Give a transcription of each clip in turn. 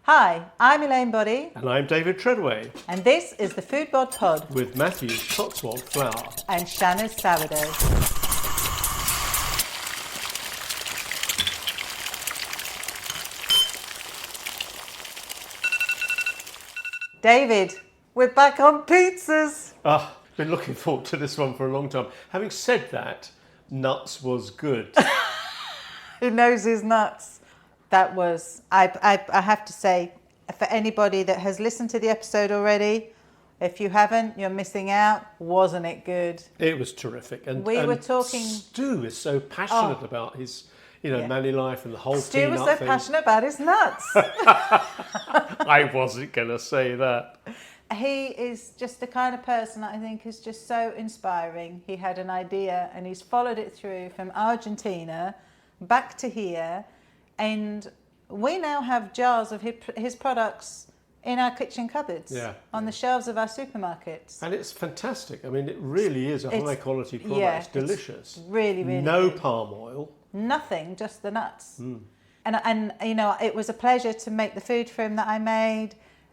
Hi, I'm Elaine Boddy. And I'm David Treadway. And this is the Foodbod Pod. With Matthews Cotswold Flour. And Shanna's sourdough. David, we're back on pizzas. Been looking forward to this one for a long time. Having said that, nuts was good. He knows his nuts. That was, I have to say, for anybody that has listened to the episode already, if you haven't, you're missing out. Wasn't it good? It was terrific. And we were talking. Stu is so passionate about his, manly life and the whole Stu peanut was so thing. passionate about his nuts. I wasn't going to say that. He is just the kind of person that I think is just so inspiring. He had an idea and he's followed it through from Argentina back to here. And we now have jars of his products in our kitchen cupboards, on the shelves of our supermarkets. And it's fantastic. I mean, it really is a high quality product. Yeah, it's delicious. It's really, really no good. palm oil. Nothing, just the nuts. And it was a pleasure to make the food for him that I made.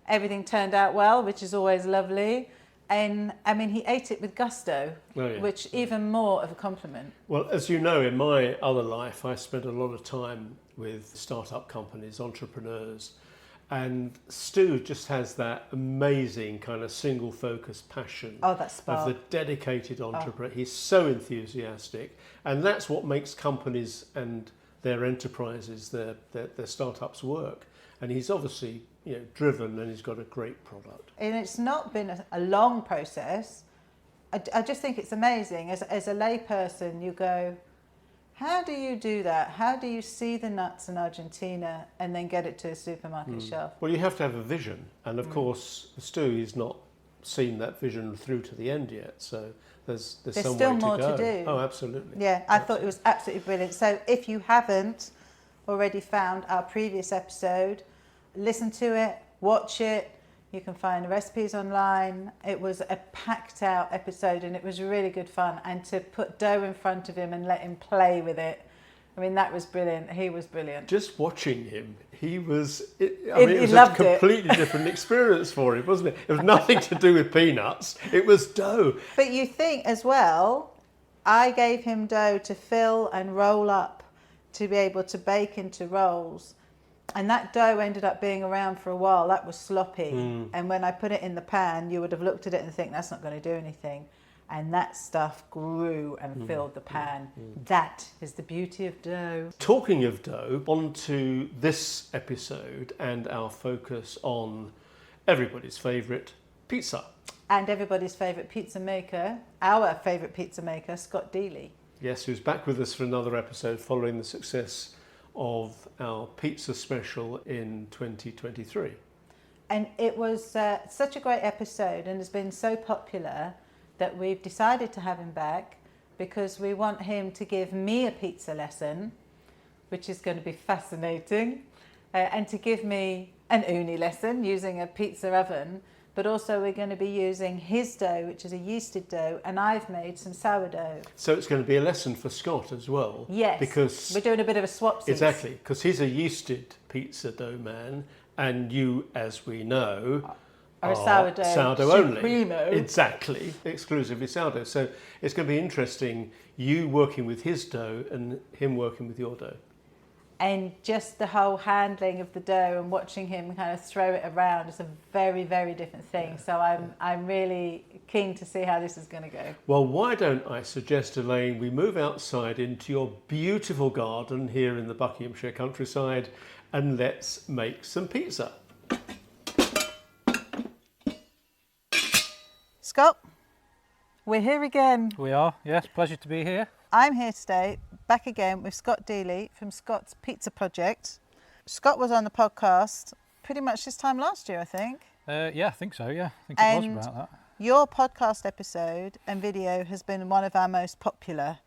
Everything turned out well, which is always lovely. And I mean, he ate it with gusto, which even more of a compliment. Well, as you know, in my other life, I spent a lot of time with startup companies, entrepreneurs, and Stu just has that amazing kind of single focused passion of the dedicated entrepreneur. He's so enthusiastic, and that's what makes companies and their enterprises, their startups work. And he's obviously driven, and he's got a great product. And it's not been a long process. I just think it's amazing. As a layperson, you go, how do you do that? How do you see the nuts in Argentina and then get it to a supermarket shelf? Well, you have to have a vision. And of course, Stu, he's not seen that vision through to the end yet. So there's some still way more to go. to do. Oh, absolutely. Yeah, I thought it was absolutely brilliant. So if you haven't already found our previous episode, listen to it, watch it. You can find the recipes online. It was a packed out episode and it was really good fun. And to put dough in front of him and let him play with it, I mean, that was brilliant. He was brilliant. Just watching him, it was a completely different experience for him, wasn't it? It was nothing to do with peanuts. It was dough. But you think as well, I gave him dough to fill and roll up to be able to bake into rolls. And that dough ended up being around for a while. That was sloppy. And when I put it in the pan, you would have looked at it and think, that's not going to do anything. And that stuff grew and filled the pan. That is the beauty of dough. Talking of dough, on to this episode and our focus on everybody's favourite pizza. And everybody's favourite pizza maker, our favourite pizza maker, Scott Deley. Yes, who's back with us for another episode following the success of our pizza special in 2023. And it was such a great episode and has been so popular that we've decided to have him back because we want him to give me a pizza lesson, which is going to be fascinating, and to give me an Ooni lesson using a pizza oven. But also we're going to be using his dough, which is a yeasted dough, and I've made some sourdough. So it's going to be a lesson for Scott as well. Yes, because we're doing a bit of a swapsies. Exactly, because he's a yeasted pizza dough man, and you, as we know, are sourdough only. Supremo. Exactly, exclusively sourdough. So it's going to be interesting, you working with his dough and him working with your dough. And just the whole handling of the dough and watching him kind of throw it around is a very, very different thing. Yeah. So I'm really keen to see how this is going to go. Well, why don't I suggest, Elaine, we move outside into your beautiful garden here in the Buckinghamshire countryside and let's make some pizza. Scott, we're here again. We are, yes. Pleasure to be here. I'm here today, back again with Scott Deley from Scott's Pizza Project. Scott was on the podcast pretty much this time last year, I think. Yeah, I think so, yeah. I think it was about that. Your podcast episode and video has been one of our most popular.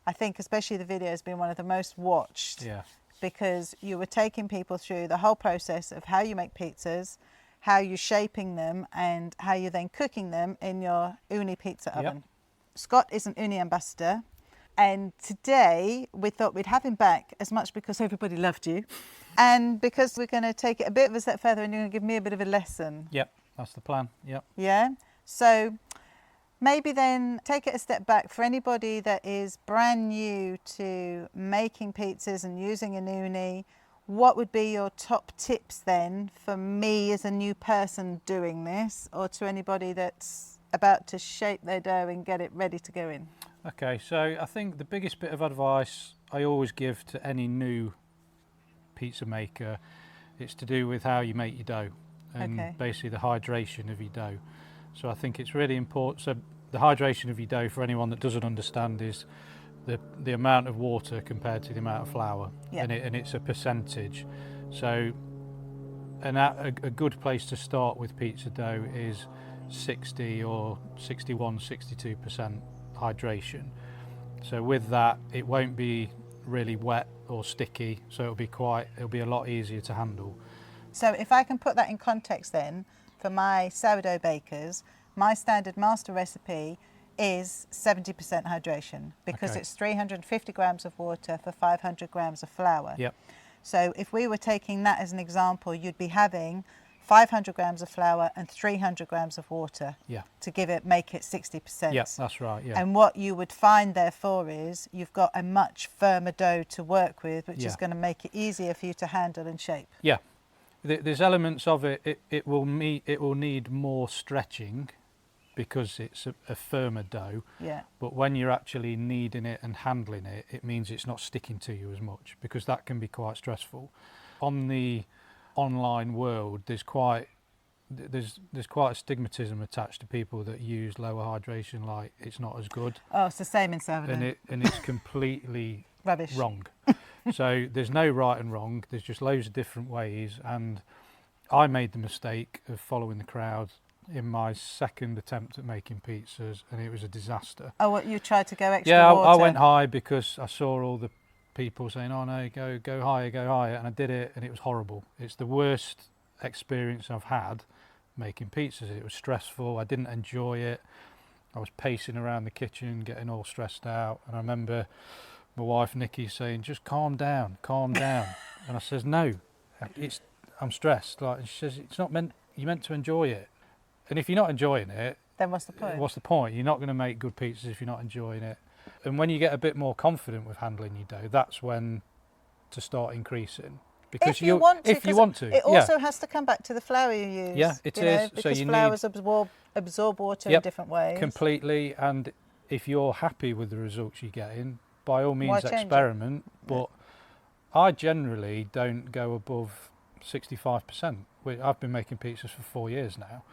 I think especially the video has been one of the most watched. Yeah. Because you were taking people through the whole process of how you make pizzas, how you're shaping them, and how you're then cooking them in your Ooni Pizza oven. Scott is an Ooni Ambassador. And today we thought we'd have him back as much because everybody loved you and because we're going to take it a bit of a step further and you're going to give me a bit of a lesson. Yep, that's the plan. Yep. Yeah? So maybe then take it a step back for anybody that is brand new to making pizzas and using an Ooni. What would be your top tips then for me as a new person doing this, or to anybody that's about to shape their dough and get it ready to go in? Okay, so I think the biggest bit of advice I always give to any new pizza maker, it's to do with how you make your dough and basically the hydration of your dough. So I think it's really important. So the hydration of your dough, for anyone that doesn't understand, is the amount of water compared to the amount of flour, and it's a percentage. So a good place to start with pizza dough is 60 or 61, 62% hydration. So with that, it won't be really wet or sticky, so it'll be a lot easier to handle. So if I can put that in context then, for my sourdough bakers, my standard master recipe is 70% hydration because it's 350 grams of water for 500 grams of flour. Yep. So if we were taking that as an example, you'd be having 500 grams of flour and 300 grams of water to make it 60%. Yeah, that's right. Yeah. And what you would find therefore is you've got a much firmer dough to work with, which is going to make it easier for you to handle and shape. Yeah. There's elements of it. It will need more stretching because it's a firmer dough. Yeah. But when you're actually kneading it and handling it, it means it's not sticking to you as much, because that can be quite stressful. On the online world, there's quite a stigmatism attached to people that use lower hydration, like it's not as good. Oh, it's the same in sourdough. And it's completely rubbish. Wrong. So there's no right and wrong. There's just loads of different ways. And I made the mistake of following the crowd in my second attempt at making pizzas, and it was a disaster. Oh, what, you tried to go extra water? I went high because I saw all the people saying, "Oh no, go higher, and I did it, and it was horrible. It's the worst experience I've had making pizzas. It was stressful. I didn't enjoy it. I was pacing around the kitchen, getting all stressed out. And I remember my wife Nikki saying, "Just calm down." And I says, "No, I'm stressed." Like, and she says, "It's not meant. You're meant to enjoy it. And if you're not enjoying it, then what's the point? What's the point? You're not going to make good pizzas if you're not enjoying it." And when you get a bit more confident with handling your dough, that's when to start increasing. Because if you want to. It also has to come back to the flour you use. Yeah, it is. Because flours absorb water in different ways. Completely. And if you're happy with the results you're getting, by all means experiment. But I generally don't go above 65%. I've been making pizzas for 4 years now,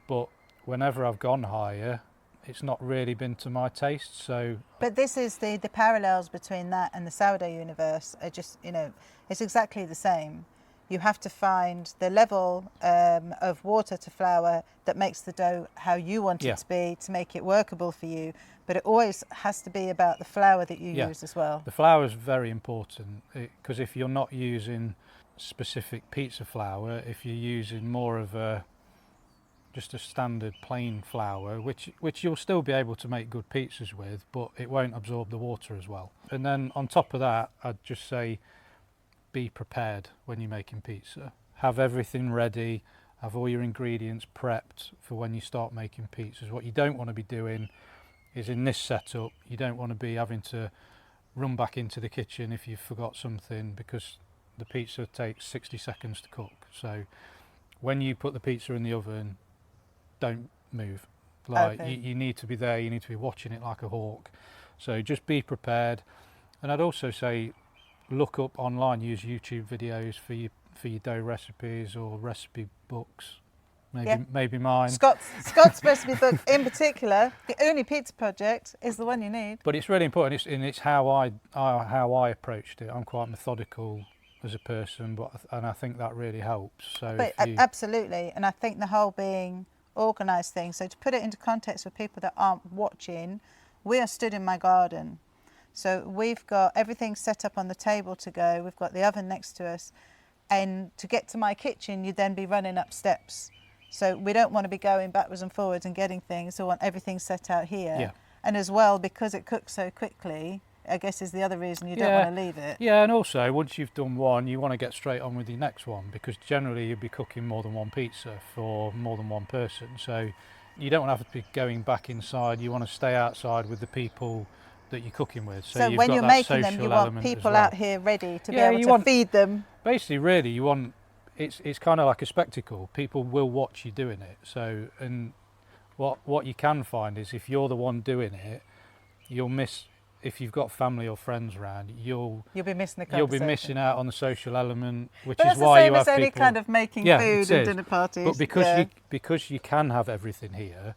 but whenever I've gone higher, it's not really been to my taste. So, but this is the parallels between that and the sourdough universe are just, it's exactly the same. You have to find the level of water to flour that makes the dough how you want it to be, to make it workable for you. But it always has to be about the flour that you use as well. The flour is very important, because if you're not using specific pizza flour, if you're using more of just a standard plain flour, which you'll still be able to make good pizzas with, but it won't absorb the water as well. And then on top of that, I'd just say be prepared when you're making pizza. Have everything ready, have all your ingredients prepped for when you start making pizzas. What you don't want to be doing is, in this setup, you don't want to be having to run back into the kitchen if you've forgot something, because the pizza takes 60 seconds to cook. So when you put the pizza in the oven, don't move. You need to be there, you need to be watching it like a hawk. So just be prepared. And I'd also say look up online, use YouTube videos for your dough recipes or recipe books. Maybe mine. Scott's recipe book in particular, the Ooni Pizza Project, is the one you need. But it's really important. It's how I approached it. I'm quite methodical as a person, and I think that really helps. So absolutely, and I think the whole being organised thing. So to put it into context for people that aren't watching, we are stood in my garden. So we've got everything set up on the table to go. We've got the oven next to us, and to get to my kitchen, you'd then be running up steps. So we don't want to be going backwards and forwards and getting things. We want everything set out here. Yeah. And as well, because it cooks so quickly, I guess is the other reason you don't want to leave it. Yeah, and also once you've done one, you want to get straight on with your next one, because generally you'll be cooking more than one pizza for more than one person. So you don't want to have to be going back inside. You want to stay outside with the people that you're cooking with. So you've when got you're that making them, you social want element as people well. out here ready to be Yeah, able you to want- feed them. Basically, really, you want it's kind of like a spectacle. People will watch you doing it. So, and what you can find is if you're the one doing it, you'll miss. If you've got family or friends around, you'll be missing the you'll conversation. be missing out on the social element, which But is that's why the you same as have any people. kind of making Yeah, food it and is. dinner parties. But yeah. because you can have everything here,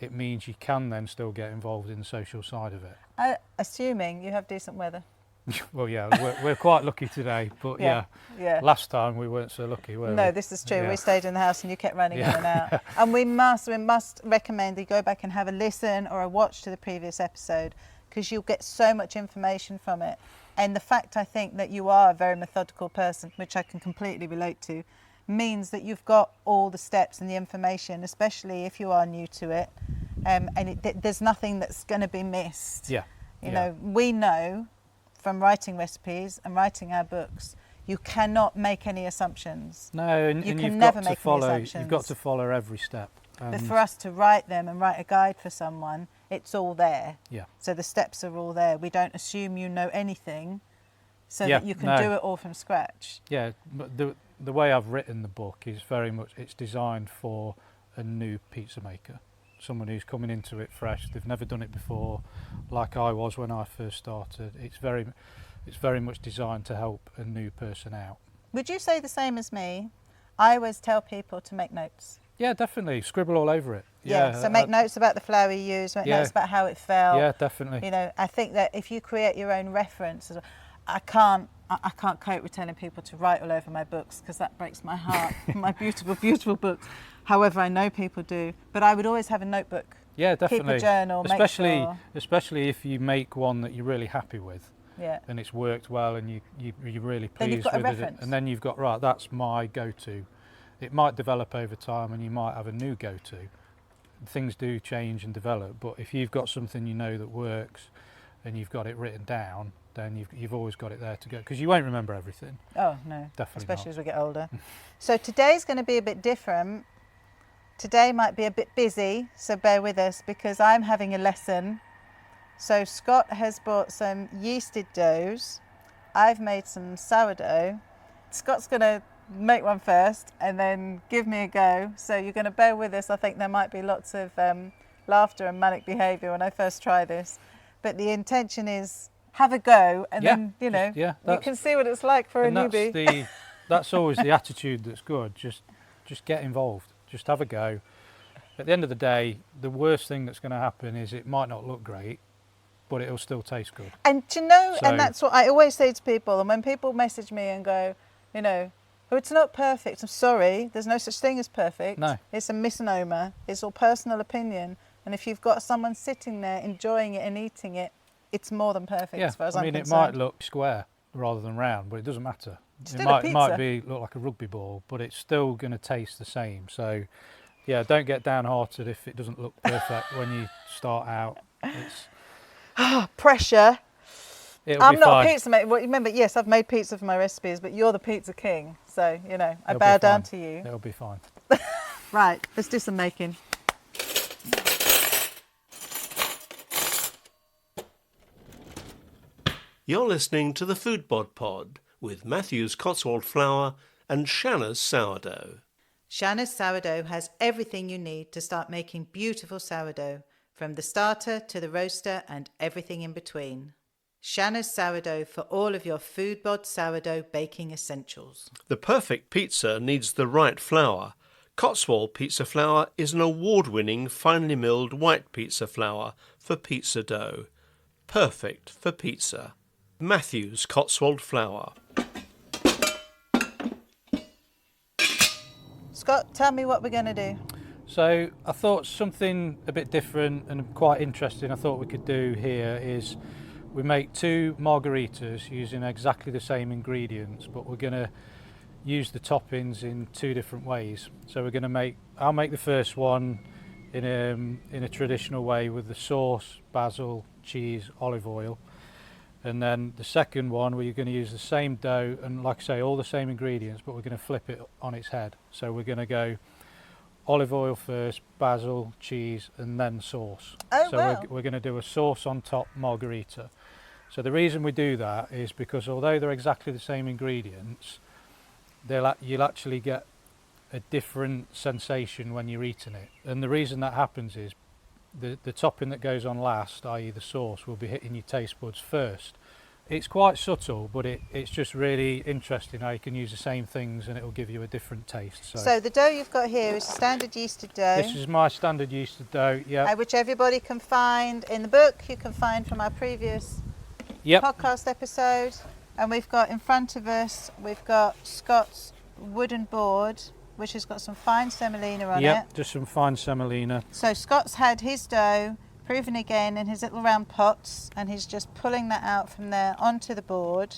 it means you can then still get involved in the social side of it. Assuming you have decent weather. Well, yeah, we're quite lucky today, but Yeah. last time we weren't so lucky, were we? No, this is true. Yeah. We stayed in the house and you kept running Yeah. in and out. And we must recommend that you go back and have a listen or a watch to the previous episode, because you'll get so much information from it. And the fact, I think, that you are a very methodical person, which I can completely relate to, means that you've got all the steps and the information, especially if you are new to it. And there's nothing that's going to be missed. Yeah. You know, we know from writing recipes and writing our books, you cannot make any assumptions. No, and You and can you've never got to make any follow. assumptions. You've got to follow every step. But for us to write them and write a guide for someone, it's all there. Yeah. So the steps are all there. We don't assume you know anything, so Yeah, that you can no. do it all from scratch. Yeah, but the way I've written the book is very much, it's designed for a new pizza maker, someone who's coming into it fresh. They've never done it before, like I was when I first started. It's very much designed to help a new person out. Would you say the same as me? I always tell people to make notes. Yeah, definitely. Scribble all over it. So make notes about the flour you use, make Yeah. notes about how it felt. Yeah, definitely. You know, I think that if you create your own reference, I can't cope with telling people to write all over my books, because that breaks my heart. My beautiful, beautiful books. However, I know people do, but I would always have a notebook. Yeah, definitely. Keep a journal, especially if you make one that you're really happy with. Yeah. And it's worked well, and you're really Then you've pleased got a with it, reference. and then you've got, right, that's my go-to. It might develop over time, and you might have a new go-to. Things do change and develop, but if you've got something you know that works, and you've got it written down, then you've always got it there to go, because you won't remember everything. Oh no, Definitely especially not. as we get older. So today's going to be a bit different. Today might be a bit busy, so bear with us, because I'm having a lesson. So Scott has bought some yeasted doughs. I've made some sourdough. Scott's going to make one first and then give me a go. So you're going to bear with us. I think there might be lots of laughter and manic behaviour when I first try this. But the intention is have a go, and then, you know, you can see what it's like for a newbie. That's always the attitude that's good. Just get involved. Just have a go. At the end of the day, the worst thing that's going to happen is it might not look great, but it'll still taste good. And do you know, So- and that's what I always say to people, and when people message me and go, you know, oh, it's not perfect, I'm sorry, there's no such thing as perfect. No. It's a misnomer, it's all personal opinion, and if you've got someone sitting there enjoying it and eating it, it's more than perfect Yeah, as far as I I'm mean, it concerned. might look square rather than round, but it doesn't matter. Still a It might pizza. look like a rugby ball, but it's still going to taste the same. So, yeah, don't get downhearted if it doesn't look perfect when you start out. Pressure. It'll I'm be not fine. a pizza maker. Well, remember, yes, I've made pizza for my recipes, but you're the pizza king. So, you know, I It'll bow be down fine. to you. It'll be fine. Right, let's do some making. You're listening to the Foodbod Pod with Matthews Cotswold Flour and Shanna's Sourdough. Shanna's Sourdough has everything you need to start making beautiful sourdough, from the starter to the roaster and everything in between. Shanna's Sourdough for all of your Foodbod sourdough baking essentials. The perfect pizza needs the right flour. Cotswold Pizza Flour is an award-winning finely milled white pizza flour for pizza dough. Perfect for pizza. Matthews Cotswold Flour. Scott, tell me what we're going to do. So I thought something a bit different and quite interesting I thought we could do here is we make 2 margaritas using exactly the same ingredients, but we're going to use the toppings in 2 different ways. So we're going to I'll make the first one in a traditional way with the sauce, basil, cheese, olive oil. And then the second one, where you're going to use the same dough and, like I say, all the same ingredients, but we're going to flip it on its head. So we're going to go olive oil first, basil, cheese, and then sauce. Oh, so wow. we're going to do a sauce on top Margherita. So the reason we do that is because although they're exactly the same ingredients, you'll actually get a different sensation when you're eating it. And the reason that happens is the topping that goes on last, i.e. the sauce, will be hitting your taste buds first. It's quite subtle, but it's just really interesting how you can use the same things and it'll give you a different taste. So the dough you've got here is standard yeasted dough. This is my standard yeasted dough, yeah. Which everybody can find in the book, you can find from our previous podcast episode. And we've got in front of us, we've got Scott's wooden board, which has got some fine semolina on it. Yep, just some fine semolina. So Scott's had his dough proven again in his little round pots, and he's just pulling that out from there onto the board.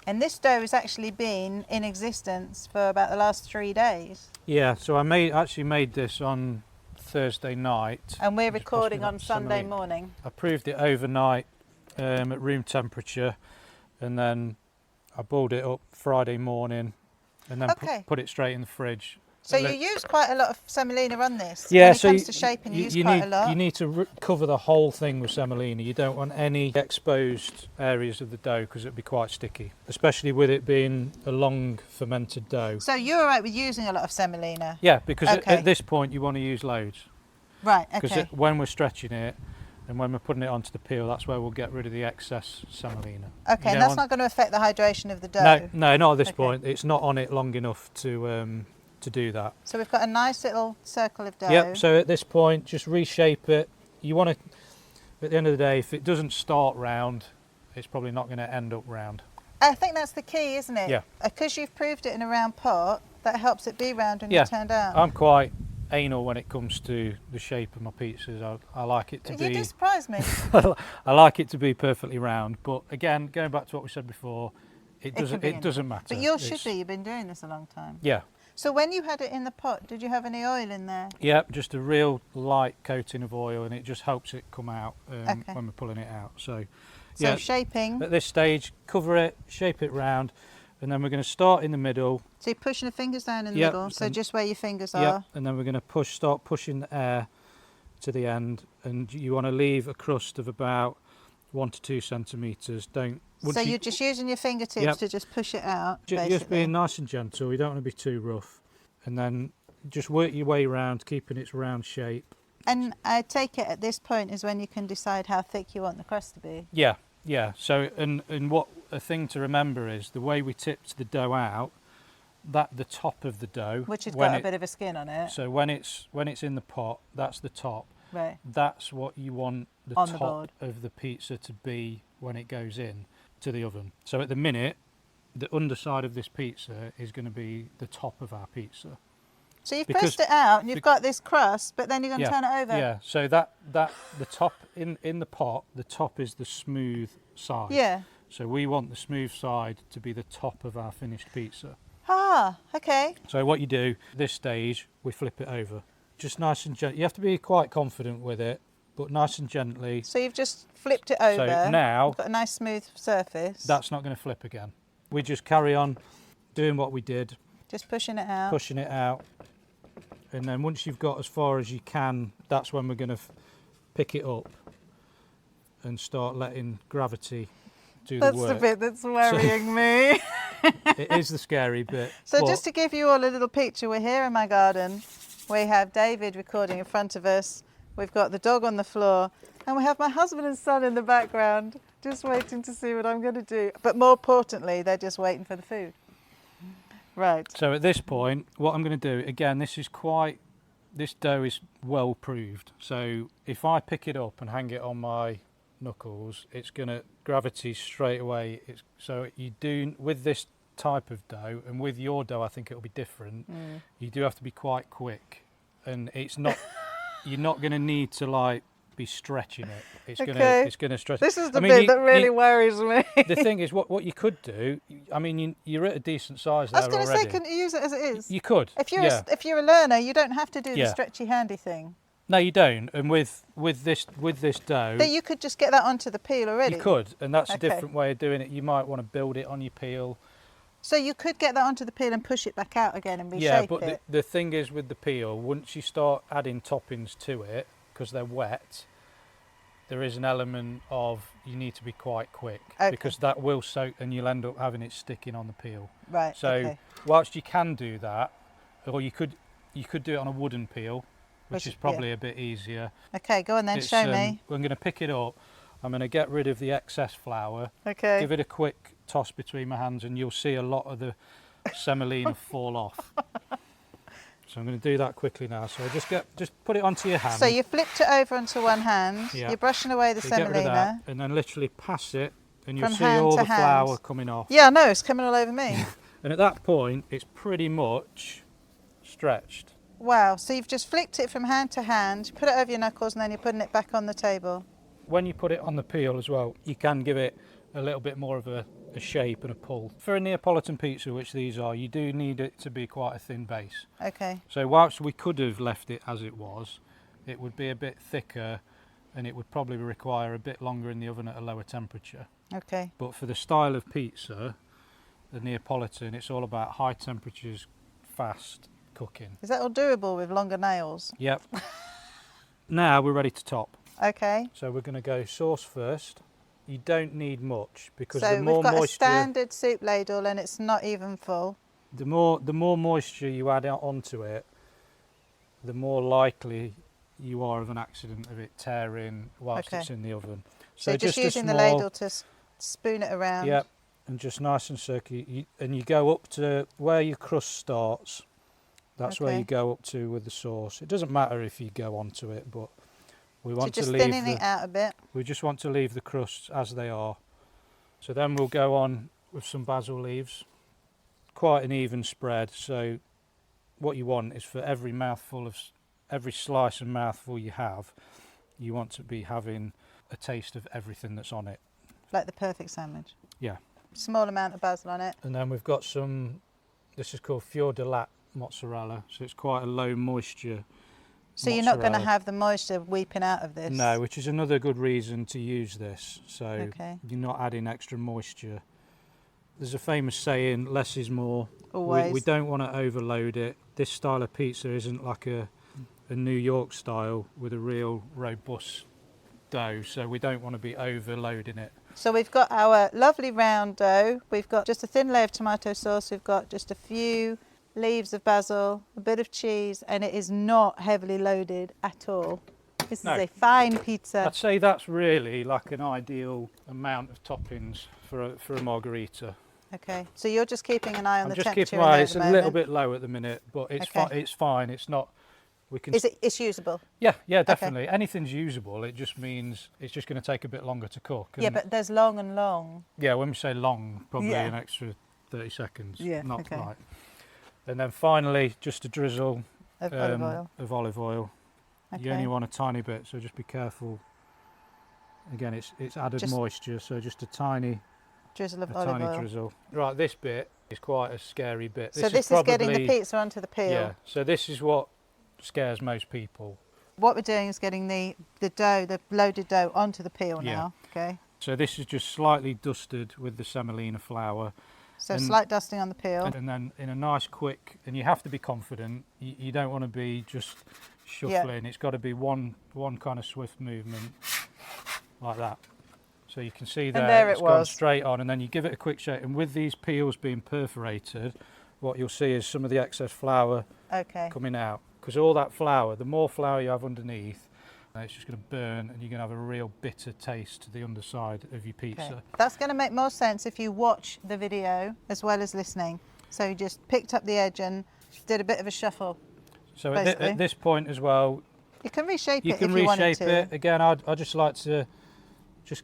And this dough has actually been in existence for about the last 3 days. Yeah, so I actually made this on Thursday night. And we're recording on Sunday morning. I proved it overnight at room temperature, and then I boiled it up Friday morning, and then put it straight in the fridge. So you use quite a lot of semolina on this? Yeah, when it comes to shaping, you use quite a lot? You need to cover the whole thing with semolina. You don't want any exposed areas of the dough because it'd be quite sticky, especially with it being a long fermented dough. So you're all right with using a lot of semolina? Yeah, because at this point you want to use loads. Right, okay. Because when we're stretching it and when we're putting it onto the peel, that's where we'll get rid of the excess semolina. Okay, and that's not going to affect the hydration of the dough? No, not at this point. It's not on it long enough to do that. So we've got a nice little circle of dough. Yep, so at this point, just reshape it. You want to, at the end of the day, if it doesn't start round, it's probably not going to end up round. I think that's the key, isn't it? Yeah. Because you've proved it in a round pot, that helps it be round when you turned out. I'm quite anal when it comes to the shape of my pizzas. I like it to be... You do surprise me. I like it to be perfectly round, but again, going back to what we said before, it doesn't matter. But yours should be. You've been doing this a long time. Yeah. So when you had it in the pot, did you have any oil in there? Yep, just a real light coating of oil, and it just helps it come out when we're pulling it out. So shaping. At this stage, cover it, shape it round, and then we're going to start in the middle. So you're pushing the fingers down in the middle, so just where your fingers are. And then we're going to start pushing the air to the end, and you want to leave a crust of about 1 to 2 centimetres. So you're just using your fingertips to just push it out, just being nice and gentle. You don't want to be too rough. And then just work your way around, keeping its round shape. And I take it at this point is when you can decide how thick you want the crust to be. Yeah. So and what a thing to remember is the way we tipped the dough out, that the top of the dough, which has got a bit of a skin on it. So when it's in the pot, that's the top. Right. That's what you want the top of the pizza to be when it goes in to the oven. So at the minute, the underside of this pizza is going to be the top of our pizza. So you've pressed it out and you've got this crust, but then you're going to turn it over. Yeah. So that the top in the pot, the top is the smooth side. Yeah. So we want the smooth side to be the top of our finished pizza. Ah, okay. So what you do at this stage, we flip it over. Just nice and gently. You have to be quite confident with it, but nice and gently. So you've just flipped it over. So now you've got a nice smooth surface. That's not going to flip again. We just carry on doing what we did. Just pushing it out. Pushing it out. And then once you've got as far as you can, that's when we're going to pick it up and start letting gravity do the work. That's the bit that's worrying me. It is the scary bit. So just to give you all a little picture, we're here in my garden. We have David recording in front of us. We've got the dog on the floor. And we have my husband and son in the background, just waiting to see what I'm going to do. But more importantly, they're just waiting for the food. Right. So at this point, what I'm going to do, again, this dough is well proved. So if I pick it up and hang it on my knuckles, it's going to gravity straight away. So you do, with this type of dough, and with your dough, I think it'll be different. You do have to be quite quick. And it's not, you're not going to need to be stretching it. It's going to stretch. This is the bit that really worries me. The thing is, what you could do, I mean, you're at a decent size there already. I was going to say, can you use it as it is? You could. If you're a learner, you don't have to do the stretchy handy thing. No, you don't. And with this dough, But you could just get that onto the peel already. you could, and that's a Okay. different way of doing it. You might want to build it on your peel. So you could get that onto the peel and push it back out again and reshape Yeah, but it. the thing is with the peel, once you start adding toppings to it, because they're wet, there is an element of you need to be quite quick, Okay. because that will soak and you'll end up having it sticking on the peel. Right. So okay. whilst you can do that, or you could do it on a wooden peel, which is probably a bit easier. Okay, go on then, show me. I'm going to pick it up. I'm going to get rid of the excess flour. Okay. Give it a quick toss between my hands, and you'll see a lot of the semolina fall off. So I'm going to do that quickly now. So just put it onto your hand. So you flipped it over onto one hand. Yeah. You're brushing away the So get rid of that, semolina. and then literally pass it, and you'll From see hand all to the hand. flour coming off. Yeah, I know, it's coming all over me. And at that point, it's pretty much stretched. Wow, so you've just flicked it from hand to hand, you put it over your knuckles, and then you're putting it back on the table. When you put it on the peel as well, you can give it a little bit more of a shape and a pull. For a Neapolitan pizza, which these are, you do need it to be quite a thin base. Okay. So whilst we could have left it as it was, it would be a bit thicker, and it would probably require a bit longer in the oven at a lower temperature. Okay. But for the style of pizza, the Neapolitan, it's all about high temperatures, fast cooking. Is that all doable with longer nails? Yep. Now we're ready to top. Okay. So we're going to go sauce first. You don't need much, because So the more we've got moisture, a standard soup ladle and it's not even full. the more moisture you add onto it, the more likely you are of an accident of it tearing whilst Okay. it's in the oven. So, just a using the small- ladle to spoon it around. Yep, and just nice and circular. And you go up to where your crust starts. That's where Okay. you go up to with the sauce. It doesn't matter if you go onto it, but we So want just to leave thinning it out a bit. we just want to leave the crusts as they are. So then we'll go on with some basil leaves. Quite an even spread. So what you want is for every slice and mouthful you have, you want to be having a taste of everything that's on it. Like the perfect sandwich. Yeah. Small amount of basil on it. And then we've got this is called fior di latte mozzarella. So it's quite a low moisture. So you're not going to mozzarella. have the moisture weeping out of this? No, which is another good reason to use this. So Okay. you're not adding extra moisture. There's a famous saying, less is more. Always. We don't want to overload it. This style of pizza isn't like a New York style with a real robust dough, so we don't want to be overloading it. So we've got our lovely round dough. We've got just a thin layer of tomato sauce. We've got just a few leaves of basil, a bit of cheese, and it is not heavily loaded at all. This No. is a fine pizza. I'd say that's really like an ideal amount of toppings for a margherita. Okay, so you're just keeping an eye on I'm the just temperature keeping in my eye. there It's at a the little moment. bit low at the minute, but it's Okay. it's fine. It's not. We can. It's usable? Yeah, definitely. Anything's usable. It just means it's just going to take a bit longer to cook. Yeah, And but there's long and long. yeah, when we say long, probably Yeah. an extra 30 seconds. Yeah, Not okay. right. And then finally, just a drizzle Of olive oil. of olive oil. Okay. You only want a tiny bit, so just be careful. Again, it's added Just- moisture, so just a tiny Drizzle of olive oil. drizzle. Right, this bit is quite a scary bit. So this is getting the probably- pizza onto the peel. Yeah, so this is what scares most people. What we're doing is getting the dough, the loaded dough, onto the peel Yeah. now. Okay. So this is just slightly dusted with the semolina flour. So And- slight dusting on the peel. And then in a nice quick, and you have to be confident, you don't want to be just shuffling. It's got to be one kind of swift movement like that. So you can see there it it's gone was. straight on, and then you give it a quick shake, and with these peels being perforated, what you'll see is some of the excess flour Okay. coming out, because all that flour, the more flour you have underneath, it's just going to burn, and you're going to have a real bitter taste to the underside of your pizza. Okay. That's going to make more sense if you watch the video as well as listening. So you just picked up the edge and did a bit of a shuffle. So Basically. at this point as well, You can reshape you it can if you wanted reshape to. it. Again, I just like to just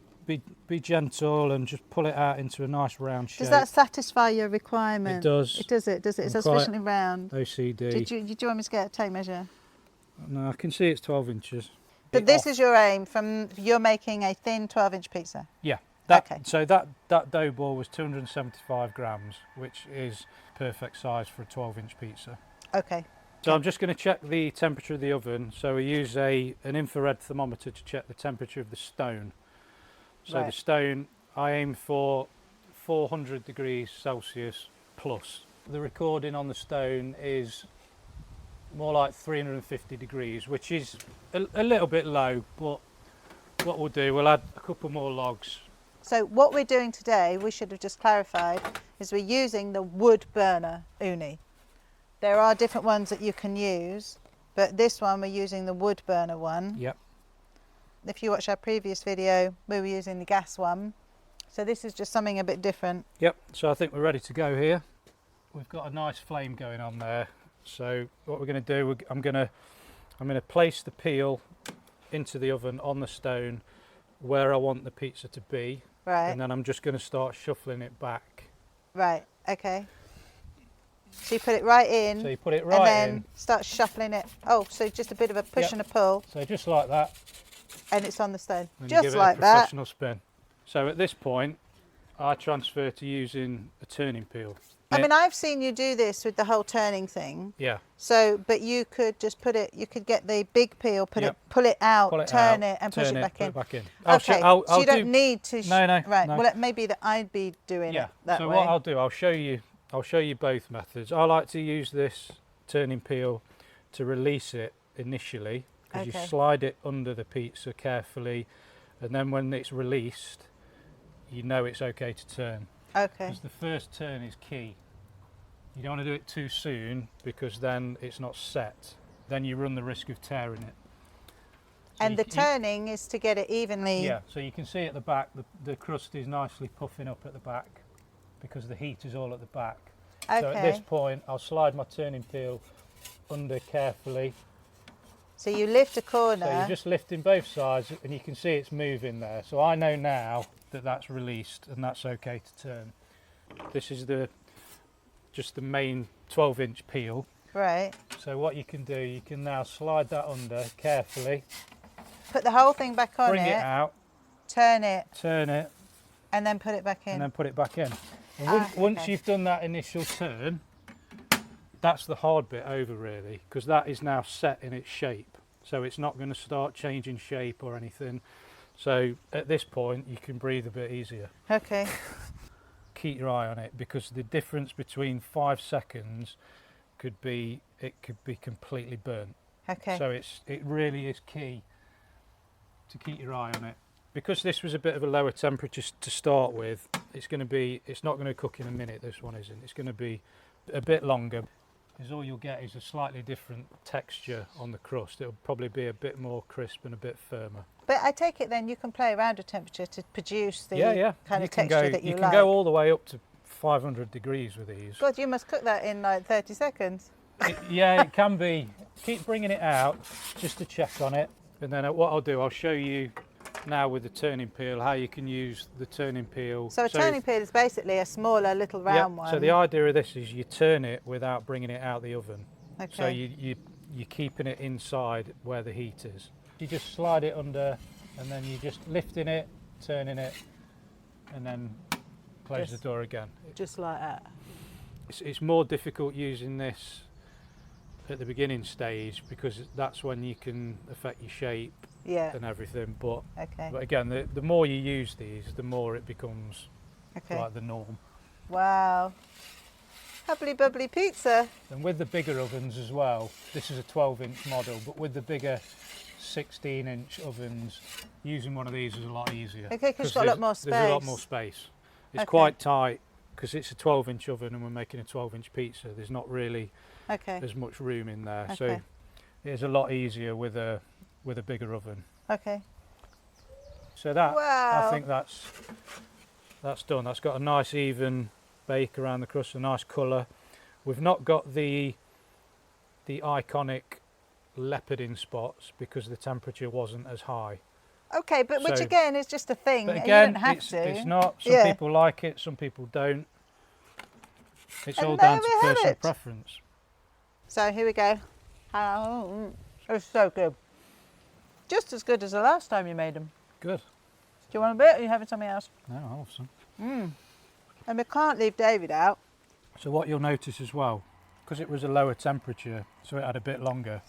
be gentle and just pull it out into a nice round shape. Does that satisfy your requirement? It does. It does. It's I'm sufficiently round. OCD. Did you want me to get a tape measure? No, I can see it's 12 inches. But Bit this off. is your aim from you're making a thin 12-inch pizza. Yeah. Okay. So that dough ball was 275 grams, which is perfect size for a 12-inch pizza. Okay. So I'm just going to check the temperature of the oven. So we use an infrared thermometer to check the temperature of the stone. So Right. the stone, I aim for 400 degrees Celsius plus. The recording on the stone is more like 350 degrees, which is a little bit low, but what we'll do, we'll add a couple more logs. So what we're doing today, we should have just clarified, is we're using the wood burner uni. There are different ones that you can use, but this one we're using the wood burner one. Yep. If you watch our previous video, we were using the gas one. So this is just something a bit different. Yep, so I think we're ready to go here. We've got a nice flame going on there. So what we're going to do, I'm going to place the peel into the oven on the stone where I want the pizza to be. Right. And then I'm just going to start shuffling it back. Right, okay. So you put it right in. So you put it right and then in. start shuffling it. Oh, so just a bit of a push Yep. and a pull. So just like that. And it's on the stone. And Just give it like a that. professional spin. So at this point, I transfer to using a turning peel. I mean, I've seen you do this with the whole turning thing. Yeah. So, but you could just put it, you could get the big peel, Yep. pull it out, Pull it turn out, it and push turn it back in. Put it back in. Okay, so I'll you don't need to... No, no, Right, no. well, it may be that I'd be doing Yeah. it that So way. what I'll do, I'll show you both methods. I like to use this turning peel to release it initially, because Okay. you slide it under the pizza carefully, and then when it's released, you know it's okay to turn. Okay. Because the first turn is key. You don't want to do it too soon, because then it's not set. Then you run the risk of tearing it. So And the turning is to get it evenly... Yeah, so you can see at the back, the crust is nicely puffing up at the back, because the heat is all at the back. Okay. So at this point, I'll slide my turning peel under carefully. So you lift a corner. So you're just lifting both sides, and you can see it's moving there. So I know now that that's released, and that's okay to turn. This is just the main 12-inch peel. Right. So what you can do, you can now slide that under carefully. Put the whole thing back on Bring it out. Turn it. Turn it. And then put it back in. And then put it back in. And once okay. you've done that initial turn, that's the hard bit over really, because that is now set in its shape. So it's not going to start changing shape or anything. So at this point, you can breathe a bit easier. Okay. Keep your eye on it, because the difference between 5 seconds could be completely burnt. Okay. So it really is key to keep your eye on it. Because this was a bit of a lower temperature to start with, it's not going to cook in a minute, this one isn't. It's going to be a bit longer, because all you'll get is a slightly different texture on the crust. It'll probably be a bit more crisp and a bit firmer. But I take it then you can play around with temperature to produce the kind of texture that you like. You can go all the way up to 500 degrees with these. God, you must cook that in like 30 seconds. Yeah, it can be. Keep bringing it out just to check on it. And then what I'll do, I'll show you now with the turning peel how you can use the turning peel. So a turning peel is basically a smaller little round one. So the idea of this is you turn it without bringing it out the oven. Okay. So you're keeping it inside where the heat is. You just slide it under, and then you're just lifting it, turning it, and then close the door again. Just like that. It's more difficult using this at the beginning stage, because that's when you can affect your shape and everything. But again, the more you use these, the more it becomes like the norm. Wow. Hubbly bubbly pizza. And with the bigger ovens as well, this is a 12-inch model, but with the bigger 16-inch ovens, using one of these is a lot easier. Okay, because it's got a lot more space. There's a lot more space. It's quite tight, because it's a 12-inch oven and we're making a 12-inch pizza. There's not really as much room in there. So it's a lot easier with a bigger oven. Okay. So that, wow. I think that's done. That's got a nice even bake around the crust, a nice colour. We've not got the iconic leoparding spots because the temperature wasn't as high. Okay, but which again is just a thing. But again, you don't have to. It's not. Some people like it, some people don't. It's all down to personal preference. So here we go. Oh, it's so good. Just as good as the last time you made them. Good. Do you want a bit, or are you having something else? No, I'll have some. And we can't leave David out. So what you'll notice as well because it was a lower temperature, so it had a bit longer,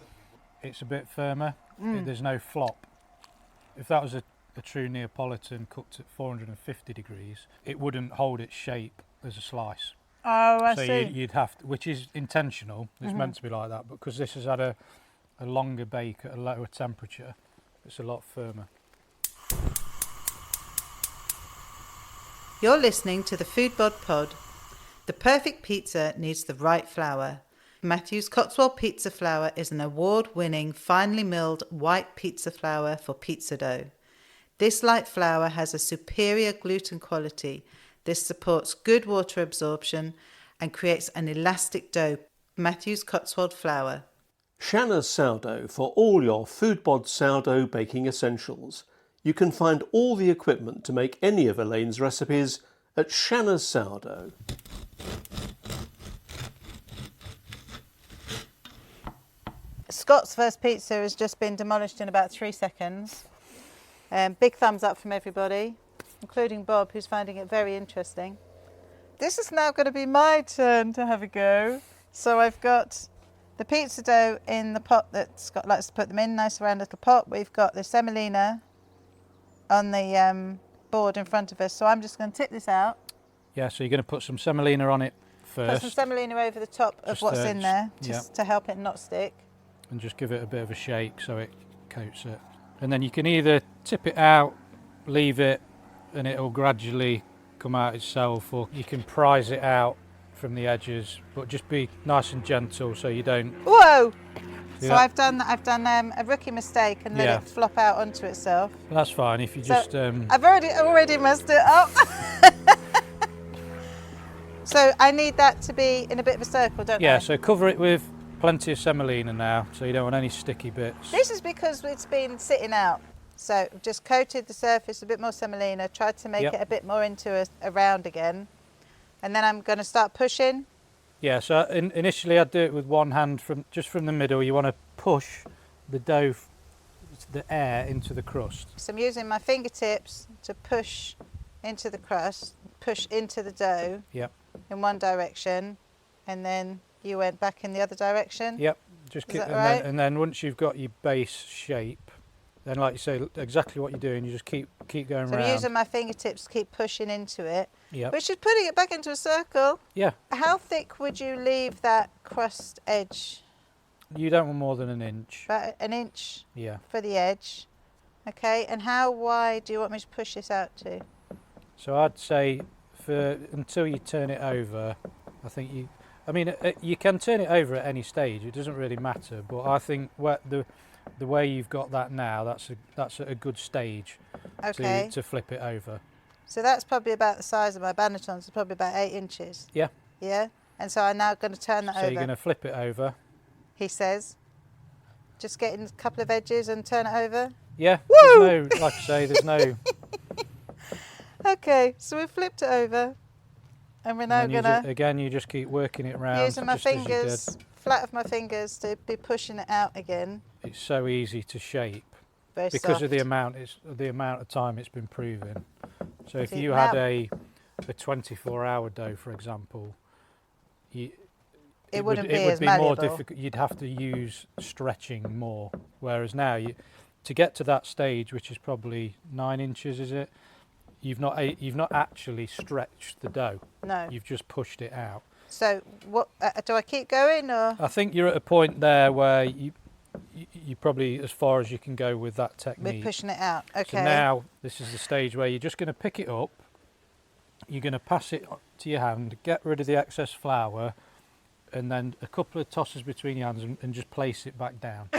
it's a bit firmer. There's no flop. If that was a true Neapolitan cooked at 450 degrees, it wouldn't hold its shape as a slice. Oh, I so see. You'd have to, which is intentional, it's meant to be like that, but because this has had a longer bake at a lower temperature, it's a lot firmer. You're listening to the Foodbod Pod. The perfect pizza needs the right flour. Matthews Cotswold Pizza Flour is an award-winning, finely milled white pizza flour for pizza dough. This light flour has a superior gluten quality. This supports good water absorption and creates an elastic dough. Matthews Cotswold Flour. Shanna's sourdough for all your Foodbod sourdough baking essentials. You can find all the equipment to make any of Elaine's recipes at Shanna's Sourdough. Scott's first pizza has just been demolished in about 3 seconds. Big thumbs up from everybody, including Bob, who's finding it very interesting. This is now going to be my turn to have a go. So I've got the pizza dough in the pot that Scott likes to put them in, nice round little pot. We've got the semolina on the board in front of us. So I'm just going to tip this out. Yeah, so you're going to put some semolina on it first. Put some semolina over the top of what's in there, just to help it not stick. And just give it a bit of a shake so it coats it. And then you can either tip it out, leave it, and it'll gradually come out itself, or you can prise it out from the edges, but just be nice and gentle so you don't... Whoa! Yeah. So I've done a rookie mistake and let it flop out onto itself. That's fine if you So just... I've already messed it up. So I need that to be in a bit of a circle, don't I? Yeah, so cover it with plenty of semolina now, so you don't want any sticky bits. This is because it's been sitting out. So just coated the surface a bit more semolina, tried to make it a bit more into a round again. And then I'm going to start pushing. Yeah, so initially I'd do it with one hand from the middle. You want to push the dough, the air into the crust. So I'm using my fingertips to push into the crust, push into the dough in one direction, and then you went back in the other direction. Yep, just keep, and then once you've got your base shape, then like you say, exactly what you're doing, you just keep going around. So I'm using my fingertips to keep pushing into it, yep. which is putting it back into a circle. Yeah. How thick would you leave that crust edge? You don't want more than an inch. About an inch. Yeah. For the edge. Okay, and how wide do you want me to push this out to? So I'd say until you turn it over, I think you can turn it over at any stage. It doesn't really matter, but I think the way you've got that now, that's a good stage to flip it over. So that's probably about the size of my bannetons, so probably about 8 inches. Yeah. Yeah, and so I'm now going to turn that over. So you're going to flip it over. He says. Just getting a couple of edges and turn it over. Yeah. Woo! There's no, like I say, there's no... Okay, so we've flipped it over, and we're now going to... Again, you just keep working it around. Using my fingers, flat of my fingers, to be pushing it out again. It's so easy to shape. Very because soft. of the amount of time it's been proven. So if you had a 24-hour dough, for example, it would be as more difficult. You'd have to use stretching more. Whereas now, to get to that stage, which is probably 9 inches, is it? You've not actually stretched the dough. No. You've just pushed it out. So what do I keep going, or? I think you're at a point there where you probably as far as you can go with that technique. We're pushing it out. Okay. So now this is the stage where you're just going to pick it up. You're going to pass it to your hand, get rid of the excess flour, and then a couple of tosses between your hands and just place it back down.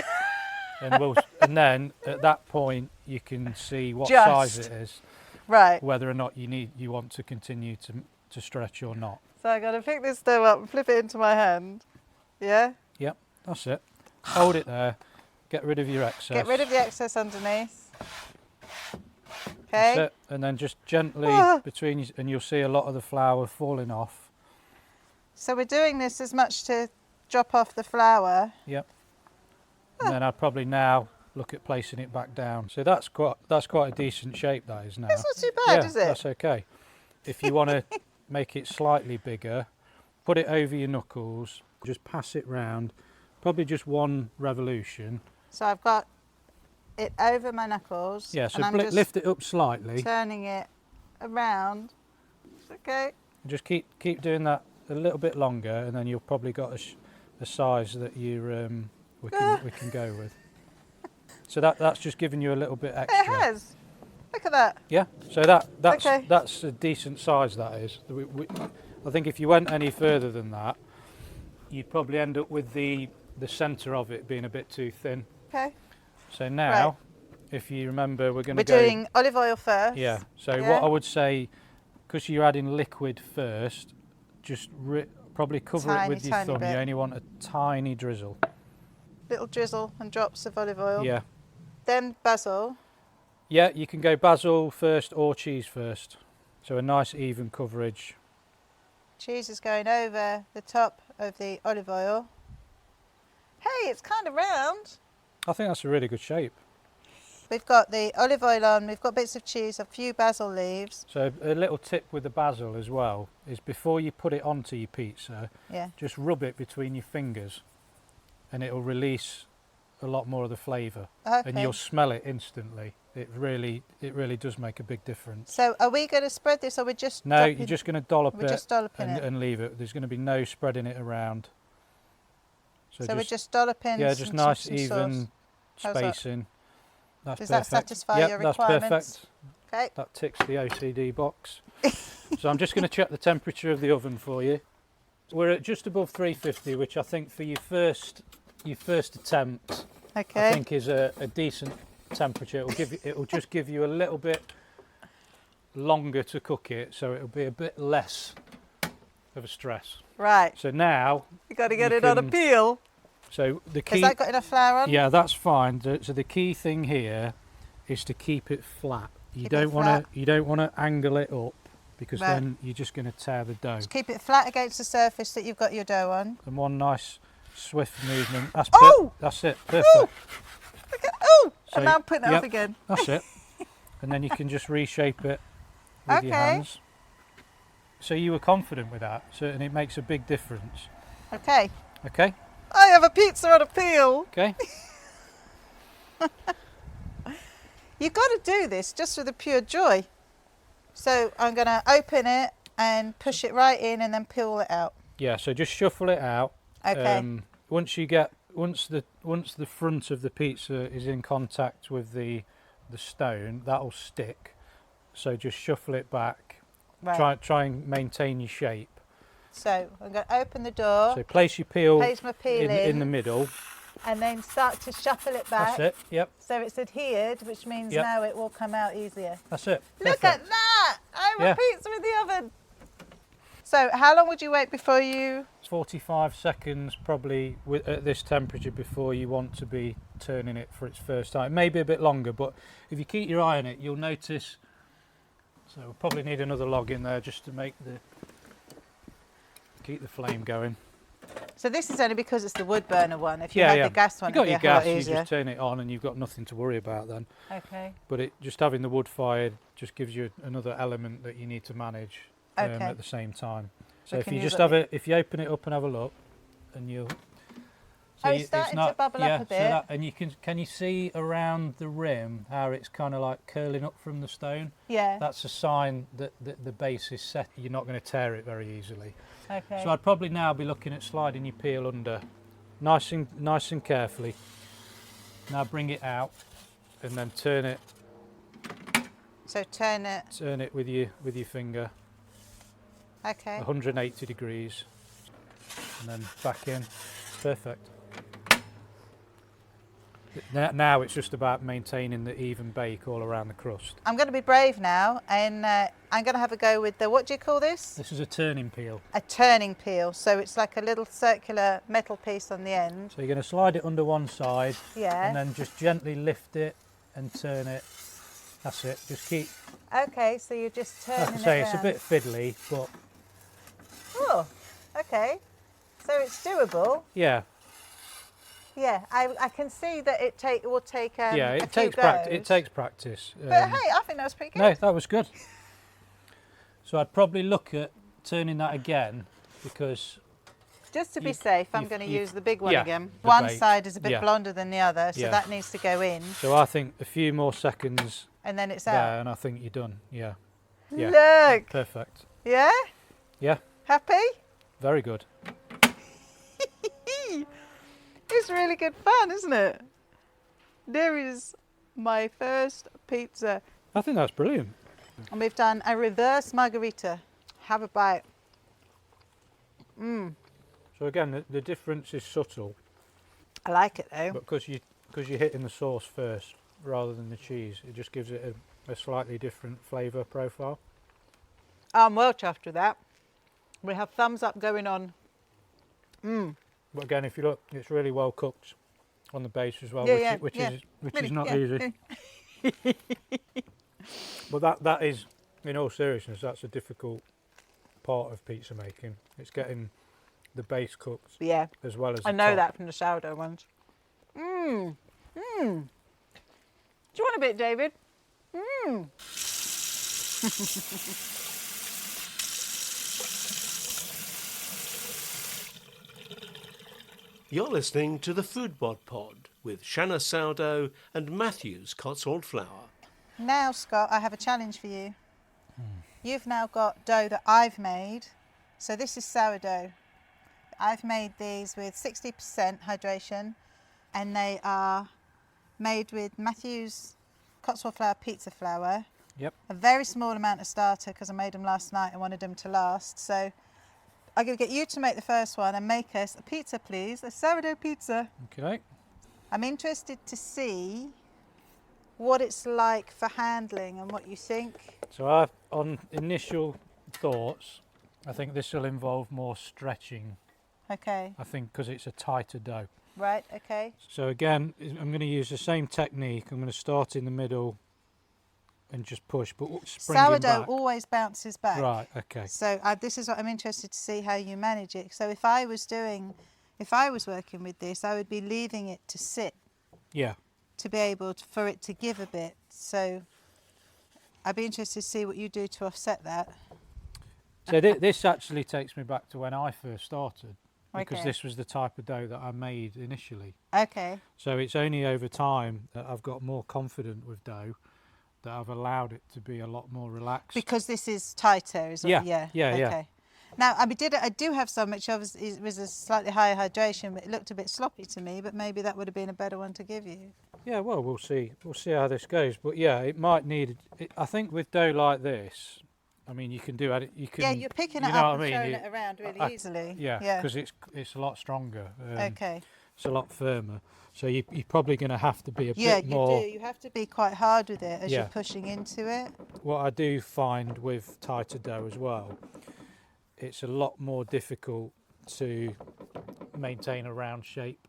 and then at that point you can see what size it is. Right. Whether or not you want to continue to stretch or not. So I'm going to pick this dough up and flip it into my hand. Yeah? Yep, that's it. Hold it there. Get rid of your excess. Get rid of the excess underneath. Okay. That's it. And then just gently between you, and you'll see a lot of the flour falling off. So we're doing this as much to drop off the flour. Yep. And then I'd probably now look at placing it back down. So that's quite a decent shape, that is now. That's not too bad, is it? That's okay. If you want to make it slightly bigger, put it over your knuckles Just pass it round, probably just one revolution. So I've got it over my knuckles. Yeah, so and I'm just lift it up slightly. turning it around. Okay. Just keep doing that a little bit longer, and then you've probably got a size that we can go with. So that's just giving you a little bit extra. It has. Look at that. Yeah. So that's a decent size. That is. I think if you went any further than that, you'd probably end up with the centre of it being a bit too thin. Okay. So now, if you remember, we're We're doing olive oil first. Yeah. So what I would say, because you're adding liquid first, just probably cover it with your thumb. Bit. You only want a tiny drizzle. Little drizzle and drops of olive oil. Yeah. Then basil. Yeah, you can go basil first or cheese first. So a nice even coverage. Cheese is going over the top of the olive oil. Hey, it's kind of round. I think that's a really good shape. We've got the olive oil on, we've got bits of cheese, a few basil leaves. So a little tip with the basil as well is before you put it onto your pizza, just rub it between your fingers and it'll release a lot more of the flavour. Okay. And you'll smell it instantly. It really does make a big difference. So are we going to spread this, or we're just No, you're just going to dollop it and leave it. There's going to be no spreading it around. So we're just dolloping. Yeah, just nice even sauce. spacing. That's Does perfect. that satisfy your requirements? That's perfect. Okay. That ticks the OCD box. So I'm just going to check the temperature of the oven for you. We're at just above 350, which I think for your first attempt, I think is a decent temperature. It'll just give you a little bit longer to cook it, so it'll be a bit less of a stress. Right. So now you got to get it on a peel. So the key. Has that got enough flour on? Yeah, that's fine. So the key thing here is to keep it flat. You don't want to angle it up, because then you're just going to tear the dough. Just keep it flat against the surface that you've got your dough on. And one nice swift movement. That's that's it. Perfect. Ooh. Look at, and now I'm putting it up again. That's it. And then you can just reshape it with your hands. So you were confident with that, and it makes a big difference. Okay. Okay. I have a pizza on a peel. Okay. You've got to do this just for the pure joy. So I'm going to open it and push it right in and then peel it out. Yeah, so just shuffle it out. Okay. Once the front of the pizza is in contact with the stone, that'll stick. So just shuffle it back. Right. Try and maintain your shape. So I'm going to open the door. So place your peel, my peel in the middle. And then start to shuffle it back. That's it, yep. So it's adhered, which means now it will come out easier. That's it. Look at that! I have a pizza in the oven. So how long would you wait before you... 45 seconds probably at this temperature before you want to be turning it for its first time. Maybe a bit longer, but if you keep your eye on it, you'll notice... So we'll probably need another log in there just to keep the flame going. So this is only because it's the wood burner one. If you had the gas one, you've got your gas, you easier. just turn it on and you've got nothing to worry about then. Okay. But just having the wood fired just gives you another element that you need to manage at the same time. So if you if you open it up and have a look, and you'll. So it's starting to bubble up a bit. And can you see around the rim how it's kind of like curling up from the stone? Yeah. That's a sign that the base is set. You're not going to tear it very easily. Okay. So I'd probably now be looking at sliding your peel under, nice and carefully. Now bring it out, and then turn it. So turn it. Turn it with your finger. Okay. 180 degrees, and then back in. Perfect. Now it's just about maintaining the even bake all around the crust. I'm going to be brave now, and I'm going to have a go with the, what do you call this? This is a turning peel. A turning peel. So it's like a little circular metal piece on the end. So you're going to slide it under one side, and then just gently lift it and turn it. That's it. Just keep. Okay, so you're just turning it. Like I say, it's a bit fiddly, but. Oh, okay. So it's doable. Yeah. Yeah, I can see that it will take it takes practice. It takes practice. But hey, I think that was pretty good. No, that was good. So I'd probably look at turning that again, because Just to be safe, I'm going to use the big one yeah, again. the One bait. side is a bit Yeah. blonder than the other, so Yeah. that needs to go in. So I think a few more seconds And then it's there, out. and I think you're done. Yeah. Yeah. Look! Perfect. Yeah? Yeah. Happy? Very good. It's really good fun, isn't it? There is my first pizza. I think that's brilliant. And we've done a reverse margherita. Have a bite. So again, the difference is subtle, I like it though. but because you're hitting the sauce first rather than the cheese, it just gives it a slightly different flavour profile. I'm well chuffed with that. We have thumbs up going on. But again, if you look, it's really well cooked on the base as well, Yeah, which yeah. is Really, not yeah. easy. But that is, in all seriousness, that's a difficult part of pizza making. It's getting the base cooked Yeah, as well as I the know top. that from the sourdough ones. Do you want a bit, David? You're listening to the Foodbod Pod with Shanna Sourdough and Matthews Cotswold Flour. Now, Scott, I have a challenge for you. You've now got dough that I've made. So this is sourdough. I've made these with 60% hydration, and they are made with Matthews Cotswold Flour pizza flour. Yep. A very small amount of starter because I made them last night and wanted them to last. So I'm going to get you to make the first one and make us a pizza, please. A sourdough pizza. Okay. I'm interested to see what it's like for handling and what you think. So on initial thoughts, I think this will involve more stretching. Okay, I think because it's a tighter dough. right, okay. So again, I'm going to use the same technique. I'm going to start in the middle and just push, but springing Sourdough back. always bounces back. Right. Okay. So this is what I'm interested to see how you manage it. So if I was working with this, I would be leaving it to sit Yeah. to be able to, for it to give a bit. So I'd be interested to see what you do to offset that. So this actually takes me back to when I first started, because Okay. this was the type of dough that I made initially. Okay, So it's only over time that I've got more confident with dough, that I've allowed it to be a lot more relaxed. because this is tighter, is Yeah, it? Yeah. yeah, yeah. Okay. Now I do have some which obviously was a slightly higher hydration, but it looked a bit sloppy to me. But maybe that would have been a better one to give you. Yeah, well, we'll see. We'll see how this goes. But yeah, it might need. I think with dough like this, I mean, you can do it. You can. Yeah, you're picking it you know up what and I mean? throwing it around really easily. Yeah, because it's a lot stronger. Okay. It's a lot firmer. So you're probably going to have to be a Yeah, bit you more. do. You have to be quite hard with it as Yeah. you're pushing into it. What I do find with tighter dough as well, it's a lot more difficult to maintain a round shape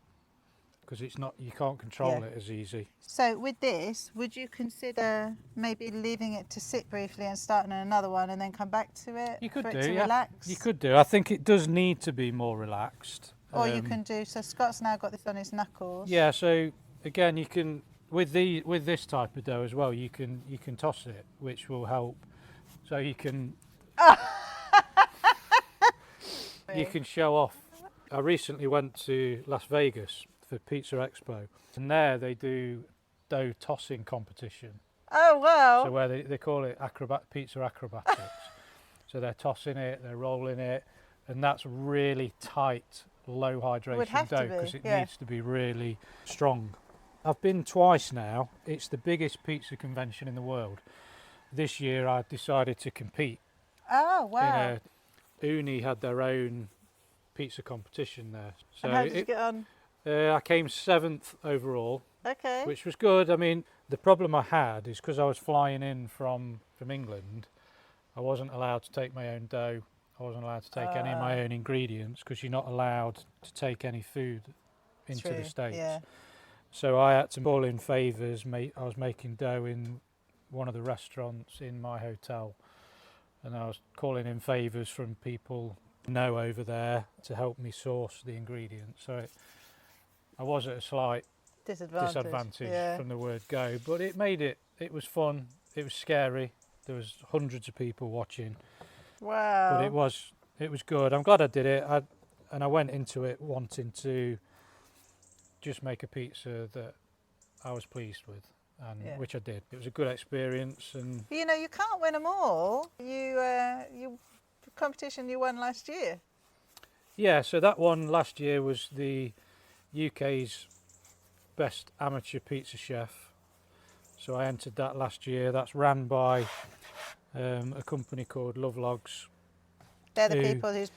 because it's not. You can't control Yeah. it as easy. So with this, would you consider maybe leaving it to sit briefly and starting on another one and then come back to it You could for do, it to yeah. relax? You could do. I think it does need to be more relaxed. Or you can do. So Scott's now got this on his knuckles. Yeah. So again, you can with this type of dough as well. You can toss it, which will help. So you can you can show off. I recently went to Las Vegas for Pizza Expo, and there they do dough tossing competition. Oh wow. So where they call it pizza acrobatics. So they're tossing it, they're rolling it, and that's really tight, low hydration have to dough be, because it yeah. needs to be really strong. I've been twice now. It's the biggest pizza convention in the world. This year I decided to compete. Oh wow. Ooni had their own pizza competition there. So And how did you get on? I came 7th overall, Okay. which was good. I mean, the problem I had is because I was flying in from England, I wasn't allowed to take my own dough. I wasn't allowed to take any of my own ingredients because you're not allowed to take any food into True, the States. yeah. So I had to call in favours. I was making dough in one of the restaurants in my hotel, and I was calling in favours from people I know over there to help me source the ingredients. So I was at a slight disadvantage Yeah. from the word go, but it made it was fun. It was scary. There was hundreds of people watching, Wow. but it was good. I'm glad I did it. I went into it wanting to just make a pizza that I was pleased with, and which I did. It was a good experience, and You know, you can't win them all. You the competition you won last year. yeah. So that one last year was the UK's best amateur pizza chef. So I entered that last year. That's ran by a company called Love Logs. They're the people whose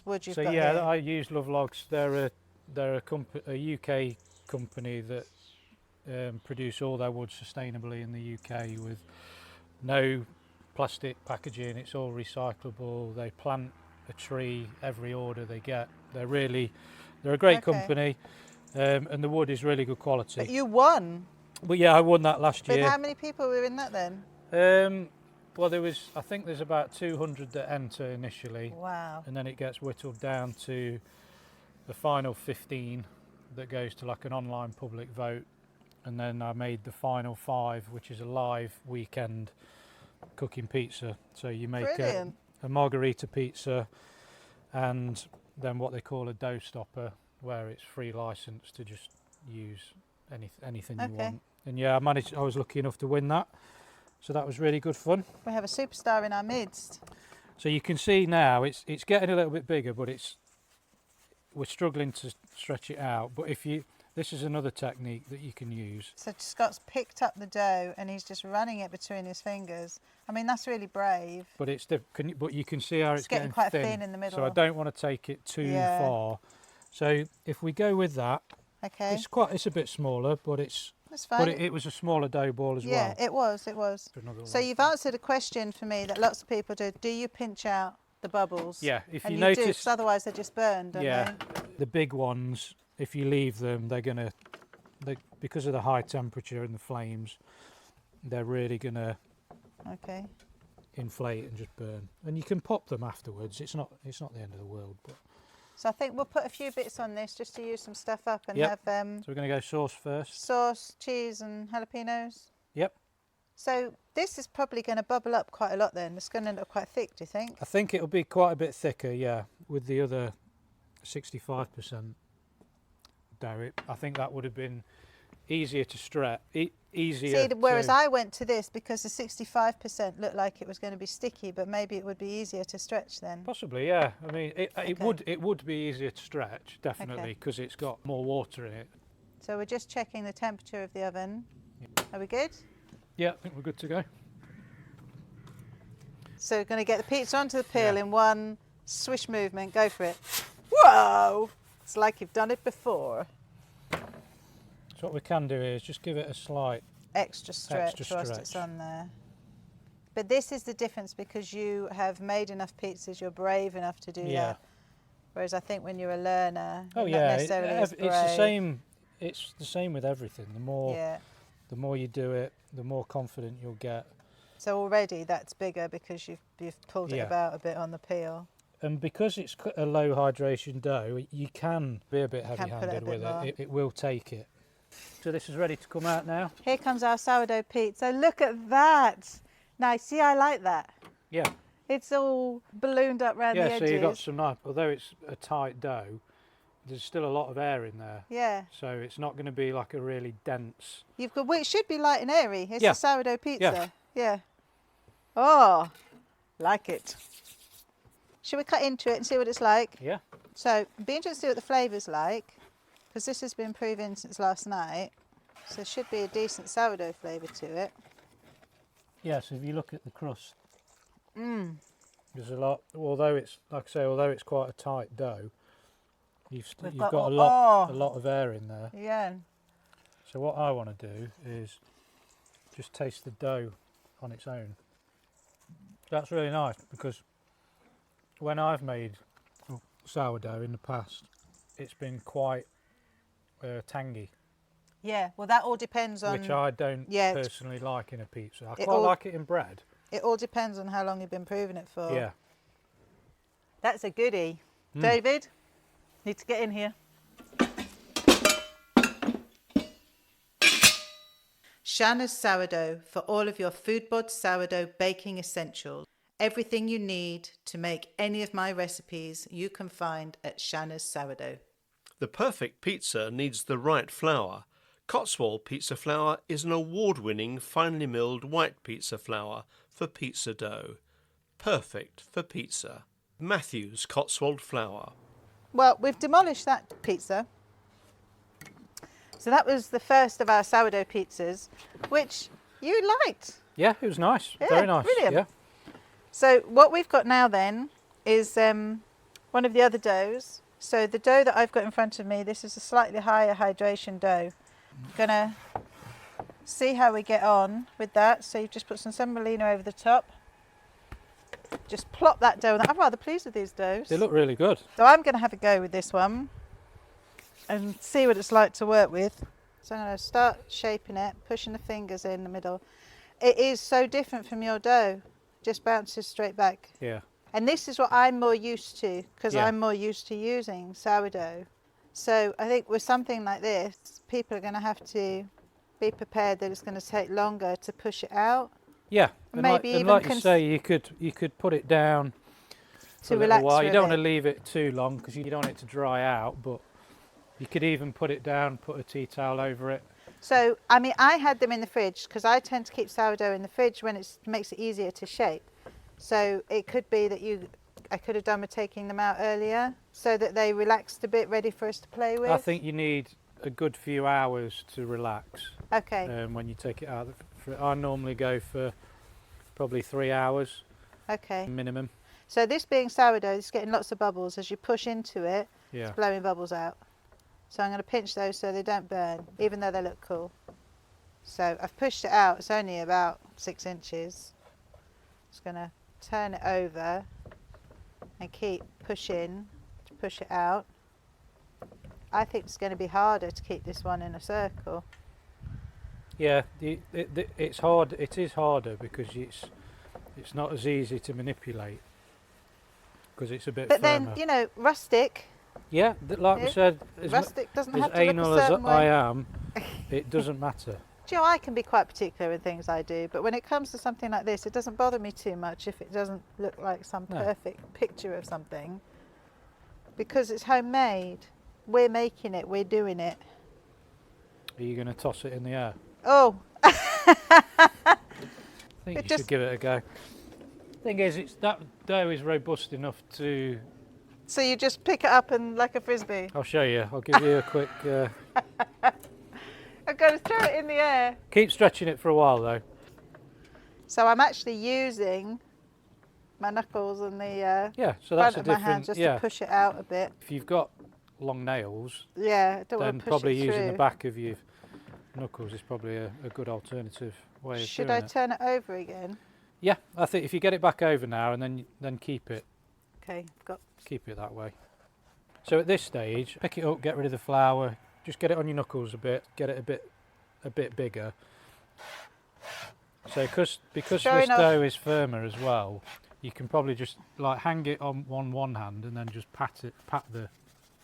wood you've So got yeah, here. I use Love Logs. They're a UK company that produce all their wood sustainably in the UK with no plastic packaging. It's all recyclable. They plant a tree every order they get. They're a great company, and the wood is really good quality. But you won. But yeah, I won that last With year. how many people were in that then? Well, I think there's about 200 that enter initially. Wow. And then it gets whittled down to the final 15 that goes to like an online public vote. And then I made the final 5, which is a live weekend cooking pizza. So you make a Margherita pizza and then what they call a dough stopper, where it's free license to just use anything you want. And yeah, I was lucky enough to win that. So that was really good fun. We have a superstar in our midst. So you can see now it's getting a little bit bigger, but we're struggling to stretch it out. But this is another technique that you can use. So Scott's picked up the dough and he's just running it between his fingers. I mean, that's really brave. But but you can see how it's getting quite thin in the middle. So I don't want to take it too far. So if we go with that, it's a bit smaller, but it's. That's fine. But it was a smaller dough ball as well. Yeah, it was. So you've answered a question for me that lots of people do. Do you pinch out the bubbles? Yeah, if and you notice, notice, do, otherwise they're just burned, don't they? The big ones, if you leave them, because of the high temperature and the flames, they're really gonna inflate and just burn. And you can pop them afterwards. It's not the end of the world. But. So I think we'll put a few bits on this just to use some stuff up and have. So we're going to go sauce first. Sauce, cheese, and jalapenos. Yep. So this is probably going to bubble up quite a lot then. It's going to end up quite thick, do you think? I think it'll be quite a bit thicker, yeah, with the other 65% dough. I think that would have been easier to stretch. Whereas I went to this because the 65% looked like it was going to be sticky, but maybe it would be easier to stretch then. Possibly, yeah. I mean, it would be easier to stretch, definitely, because it's got more water in it. So we're just checking the temperature of the oven. Yeah. Are we good? Yeah, I think we're good to go. So we're going to get the pizza onto the peel in one swish movement. Go for it. Whoa! It's like you've done it before. So what we can do is just give it a slight extra stretch whilst it's on there. But this is the difference, because you have made enough pizzas, you're brave enough to do that. Whereas I think when you're a learner, you're not necessarily as brave. It's the same with everything. The more you do it, the more confident you'll get. So already that's bigger because you've pulled it about a bit on the peel. And because it's a low hydration dough, you can be a bit heavy-handed with it. It will take it. So this is ready to come out now. Here comes our sourdough pizza. Look at that. Nice. See, I like that. Yeah. It's all ballooned up around the edges. Yeah, so you've got some nice, although it's a tight dough, there's still a lot of air in there. Yeah. So it's not going to be like a really dense. It should be light and airy. It's a sourdough pizza. Yeah. Oh, like it. Should we cut into it and see what it's like? Yeah. So, be interested to see what the flavour's like, because this has been proven since last night. So there should be a decent sourdough flavour to it. Yeah, so if you look at the crust, there's a lot, although it's, like I say, although it's quite a tight dough, you've got a lot of air in there. Yeah. So what I want to do is just taste the dough on its own. That's really nice, because when I've made sourdough in the past, it's been quite tangy. Yeah, well that all depends on... Which I don't personally like in a pizza. I quite like it in bread. It all depends on how long you've been proving it for. Yeah. That's a goodie. David, need to get in here. Shanna's sourdough for all of your Foodbod sourdough baking essentials. Everything you need to make any of my recipes you can find at Shanna's Sourdough. The perfect pizza needs the right flour. Cotswold Pizza Flour is an award-winning, finely milled white pizza flour for pizza dough. Perfect for pizza. Matthews Cotswold Flour. Well, we've demolished that pizza. So that was the first of our sourdough pizzas, which you liked. Yeah, it was nice. Yeah, Very nice. brilliant. Yeah. So what we've got now then is one of the other doughs. So the dough that I've got in front of me, this is a slightly higher hydration dough. Gonna see how we get on with that. So you've just put some semolina over the top. Just plop that dough. I'm rather pleased with these doughs. They look really good. So I'm going to have a go with this one and see what it's like to work with. So I'm going to start shaping it, pushing the fingers in the middle. It is so different from your dough. Just bounces straight back. Yeah. And this is what I'm more used to, because Yeah. I'm more used to using sourdough. So I think with something like this, people are going to have to be prepared that it's going to take longer to push it out. Yeah. And Maybe even like you say, you could put it down for to a relax little while. for You a don't want to bit. leave it too long because you don't want it to dry out. But you could even put it down, put a tea towel over it. So, I mean, I had them in the fridge because I tend to keep sourdough in the fridge when it makes it easier to shape. So it could be that I could have done with taking them out earlier so that they relaxed a bit, ready for us to play with. I think you need a good few hours to relax. Okay. When you take it out. I normally go for probably 3 hours Okay. minimum. So this being sourdough, it's getting lots of bubbles. As you push into it, Yeah. it's blowing bubbles out. So I'm going to pinch those so they don't burn, even though they look cool. So I've pushed it out. It's only about 6 inches. Just going to turn it over and keep pushing to push it out. I think it's going to be harder to keep this one in a circle. Yeah, it's hard. It is harder because it's not as easy to manipulate because it's a bit But firmer. then, you know, rustic. Yeah, like we said, Rustic doesn't as have to look anal a as certain I way. am, it doesn't matter. Do you know, I can be quite particular in things I do, but when it comes to something like this, it doesn't bother me too much if it doesn't look like some No. perfect picture of something, because it's homemade. We're making it, we're doing it. Are you going to toss it in the air? Oh, I think It you just- should give it a go. Thing is, that dough is robust enough to. so you just pick it up and like a frisbee. I'll show you. I'll give you a quick. I'm going to throw it in the air. Keep stretching it for a while though. So I'm actually using my knuckles and the Yeah, so that's front a of my hand different. just Yeah, to push it out a bit. if you've got long nails, Yeah, I don't then want to push probably it using through. the back of your knuckles is probably a good alternative way of Should doing I it. turn it over again? Yeah, I think if you get it back over now and then keep it Okay, I've got. that way. So at this stage, pick it up, get rid of the flour, just get it on your knuckles a bit, get it a bit bigger. So because Fair this enough. dough is firmer as well, you can probably just like hang it on one hand and then just pat the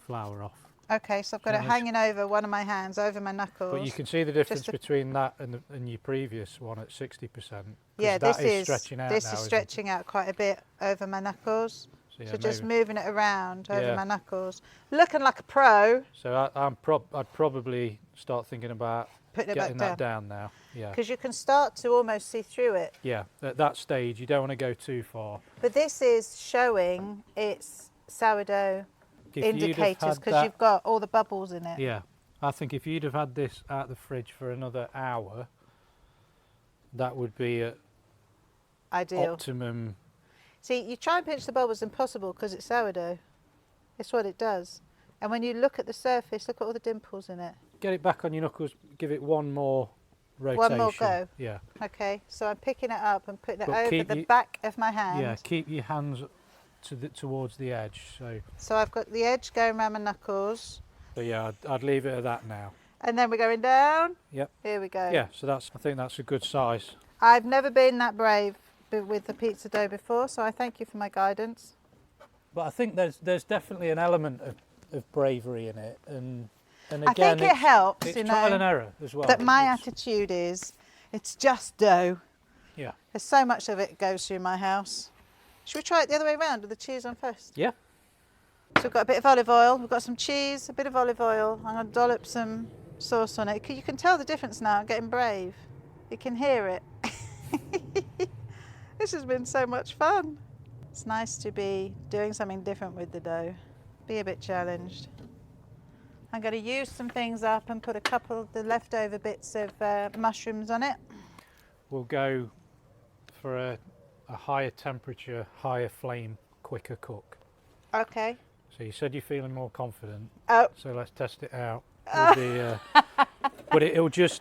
flour off. Okay, so I've got it Nice. hanging over one of my hands, over my knuckles. But you can see the difference Just a- between that and your previous one at 60%. Yeah, that this is stretching out this now, is isn't it? stretching out quite a bit over my knuckles. So, yeah, So just maybe- moving it around over Yeah. my knuckles, looking like a pro. So I'd probably start thinking about Putting it getting back that down now. Yeah. because you can start to almost see through it. Yeah, at that stage you don't want to go too far. But this is showing its sourdough If you'd have indicators had because that- you've got all the bubbles in it. Yeah, I think if you'd have had this out the fridge for another hour, that would be at Ideal. optimum. See, you try and pinch the bubbles, impossible because it's sourdough. It's what it does. And when you look at the surface, look at all the dimples in it. Get it back on your knuckles. Give it one more rotation. One more go. Yeah, Okay, so I'm picking it up and putting it But over keep the you- back of my hand. yeah. Keep your hands towards the edge. So I've got the edge going around my knuckles, So yeah, I'd leave it at that now. and then we're going down. Yep. Here we go. Yeah. So I think that's a good size. I've never been that brave with the pizza dough before, so I thank you for my guidance. But I think there's definitely an element of bravery in it, and again, I think it helps, it's you trial and know, error as well. that my It's- attitude is, it's just dough. Yeah. There's so much of it goes through my house. Should we try it the other way around with the cheese on first? Yeah. So we've got a bit of olive oil, we've got some cheese, a bit of olive oil. I'm going to dollop some sauce on it. You can tell the difference now. I'm getting brave. You can hear it. This has been so much fun. It's nice to be doing something different with the dough. Be a bit challenged. I'm going to use some things up and put a couple of the leftover bits of mushrooms on it. We'll go for a higher temperature, higher flame, quicker cook. Okay. So you said you're feeling more confident. Oh. So let's test it out. But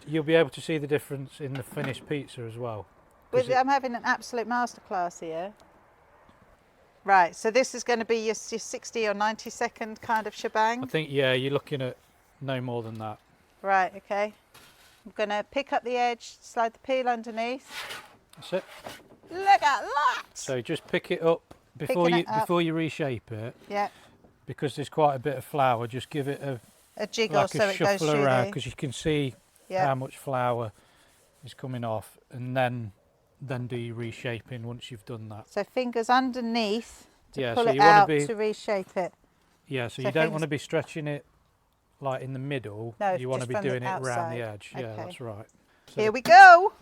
you'll be able to see the difference in the finished pizza as well. I'm having an absolute masterclass here. Right, so this is going to be your 60 or 90 second kind of shebang? I think, yeah, you're looking at no more than that. Right, okay. I'm going to pick up the edge, slide the peel underneath. That's it. Look at that! So just pick it up before you reshape it. Yeah. Because there's quite a bit of flour, just give it a jiggle so it goes shuffle through around, because you can see yeah. how much flour is coming off, and then do your reshaping once you've done that. So fingers underneath to pull so it out to reshape it. Yeah, so you don't want to be stretching it like in the middle. No, you want to be doing it around the edge. Okay. Yeah, that's right. So here we go.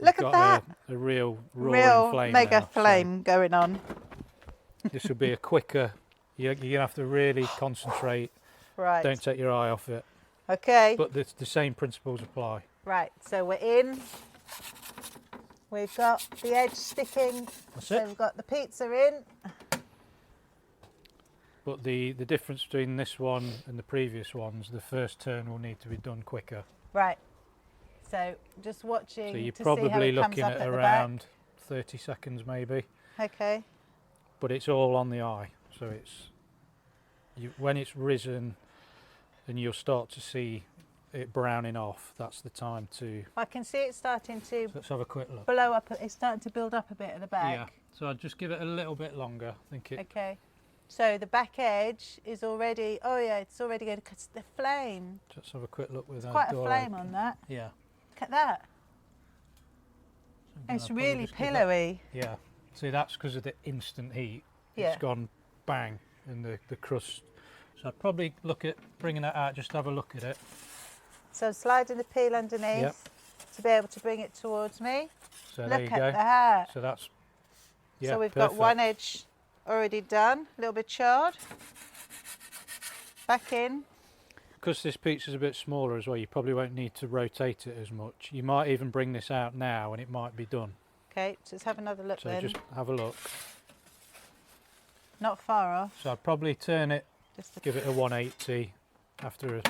Look at that. A real roaring flame mega now, flame going on. This will be a quicker. You're going to have to really concentrate. Right. Don't take your eye off it. Okay. But the same principles apply. Right, so we're in. We've got the edge sticking. That's so it. We've got the pizza in. But the difference between this one and the previous ones, the first turn will need to be done quicker. Right. So just watching. So you're to see how probably it comes looking up at the around back. 30 seconds maybe. Okay. But it's all on the eye. So when it's risen and you'll start to see it browning off, that's the time to... I can see it starting to Let's have a quick look. blow up. It's starting to build up a bit at the back. Yeah, so I'd just give it a little bit longer. I think it... Okay. So the back edge is already, oh yeah, it's already going to cut the flame. Let's have a quick look with that. Quite a flame on that. Yeah. Look at that. So it's really pillowy. Yeah. See, that's because of the instant heat. Yeah. It's gone bang in the crust. So I'd probably look at bringing that out, just have a look at it. So I'm sliding the peel underneath to be able to bring it towards me. So Look there you at go. that. So that's, So we've got one edge already done, a little bit charred. Back in. Because this pizza's a bit smaller as well, you probably won't need to rotate it as much. You might even bring this out now and it might be done. Okay, so let's have another look So then. just have a look. Not far off. So I'd probably turn it, Just give it a 180 after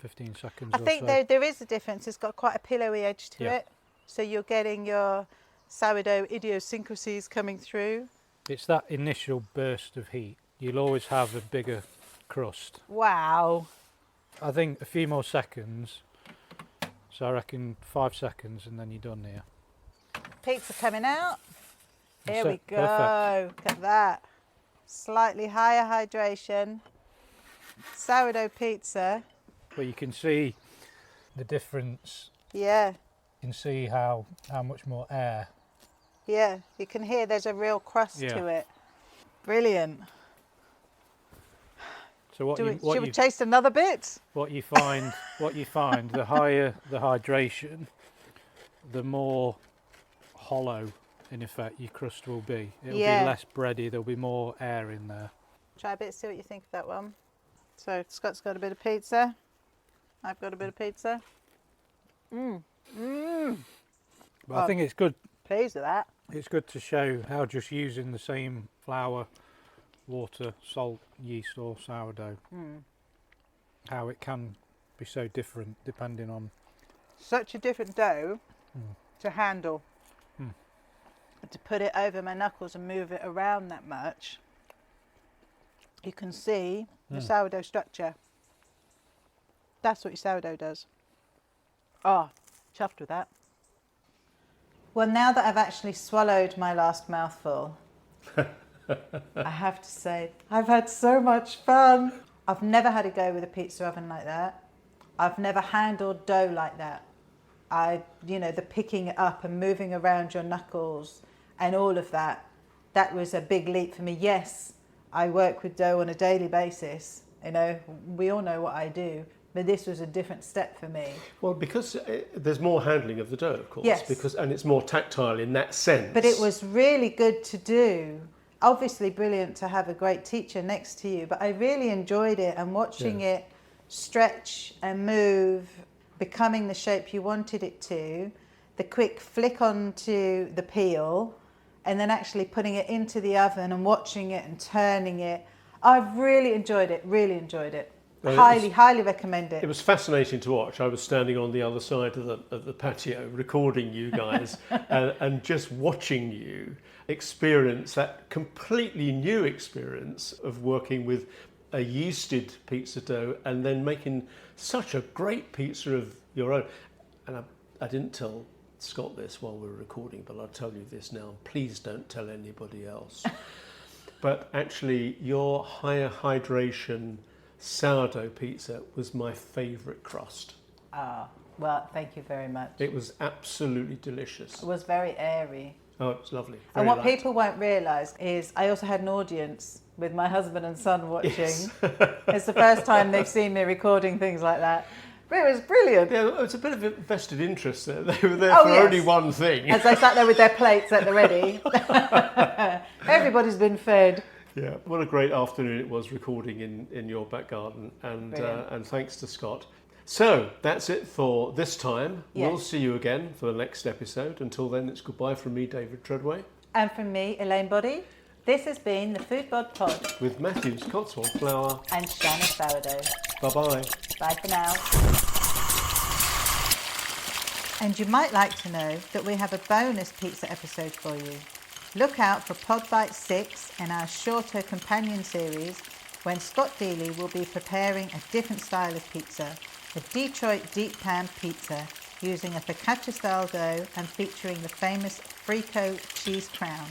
15 seconds I or think so. there is a difference. It's got quite a pillowy edge to Yeah. it. So you're getting your sourdough idiosyncrasies coming through. It's that initial burst of heat. You'll always have a bigger crust. Wow. I think a few more seconds. So I reckon 5 seconds and then you're done here. Pizza coming out. Here That's we it. go. Perfect. Look at that. Slightly higher hydration. Sourdough pizza. But you can see the difference. Yeah. You can see how much more air. Yeah. You can hear there's a real crust Yeah. to it. Brilliant. So Should we taste another bit? what you find, the higher the hydration, the more hollow, in effect, your crust will be. It'll be less bready. There'll be more air in there. Try a bit, see what you think of that one. So Scott's got a bit of pizza. I've got a bit of pizza. But I think it's good. Pleased with that. It's good to show how just using the same flour, water, salt, yeast, or sourdough, how it can be so different depending on. Such a different dough to handle. To put it over my knuckles and move it around that much, you can see the sourdough structure. That's what your sourdough does. Oh, chuffed with that. Well, now that I've actually swallowed my last mouthful, I have to say, I've had so much fun. I've never had a go with a pizza oven like that. I've never handled dough like that. The picking it up and moving around your knuckles and all of that. that was a big leap for me. Yes, I work with dough on a daily basis. You know, we all know what I do, but this was a different step for me. Well, because there's more handling of the dough, of course. Yes. And it's more tactile in that sense. But it was really good to do. Obviously brilliant to have a great teacher next to you, but I really enjoyed it, and watching it stretch and move, becoming the shape you wanted it to, the quick flick onto the peel, and then actually putting it into the oven and watching it and turning it. I've really enjoyed it, really enjoyed it. Highly recommend it. It was fascinating to watch. I was standing on the other side of the patio recording you guys and just watching you experience that completely new experience of working with a yeasted pizza dough and then making such a great pizza of your own. And I didn't tell Scott this while we were recording, but I'll tell you this now. Please don't tell anybody else. But actually, your higher hydration sourdough pizza was my favourite crust. Ah, well, thank you very much. It was absolutely delicious. It was very airy. Oh, it was lovely. And what people won't realise is I also had an audience with my husband and son watching. Yes. It's the first time they've seen me recording things like that. But it was brilliant. Yeah, it's a bit of a vested interest there. They were there for only one thing. As they sat there with their plates at the ready. Everybody's been fed. Yeah, what a great afternoon it was recording in your back garden, and thanks to Scott. So that's it for this time. Yes. We'll see you again for the next episode. Until then, it's goodbye from me, David Treadway. And from me, Elaine Boddy. This has been the Foodbod Pod with Matthews Cotswold Flour and Shanna Sourdough. Bye-bye. Bye for now. And you might like to know that we have a bonus pizza episode for you. Look out for Pod Bite 6 in our shorter companion series, when Scott Deley will be preparing a different style of pizza, a Detroit deep pan pizza using a focaccia style dough and featuring the famous Frico cheese crown.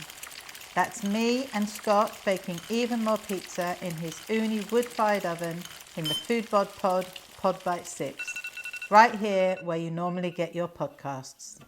That's me and Scott baking even more pizza in his Ooni wood-fired oven in the Foodbod Pod, Pod Bite 6, right here where you normally get your podcasts.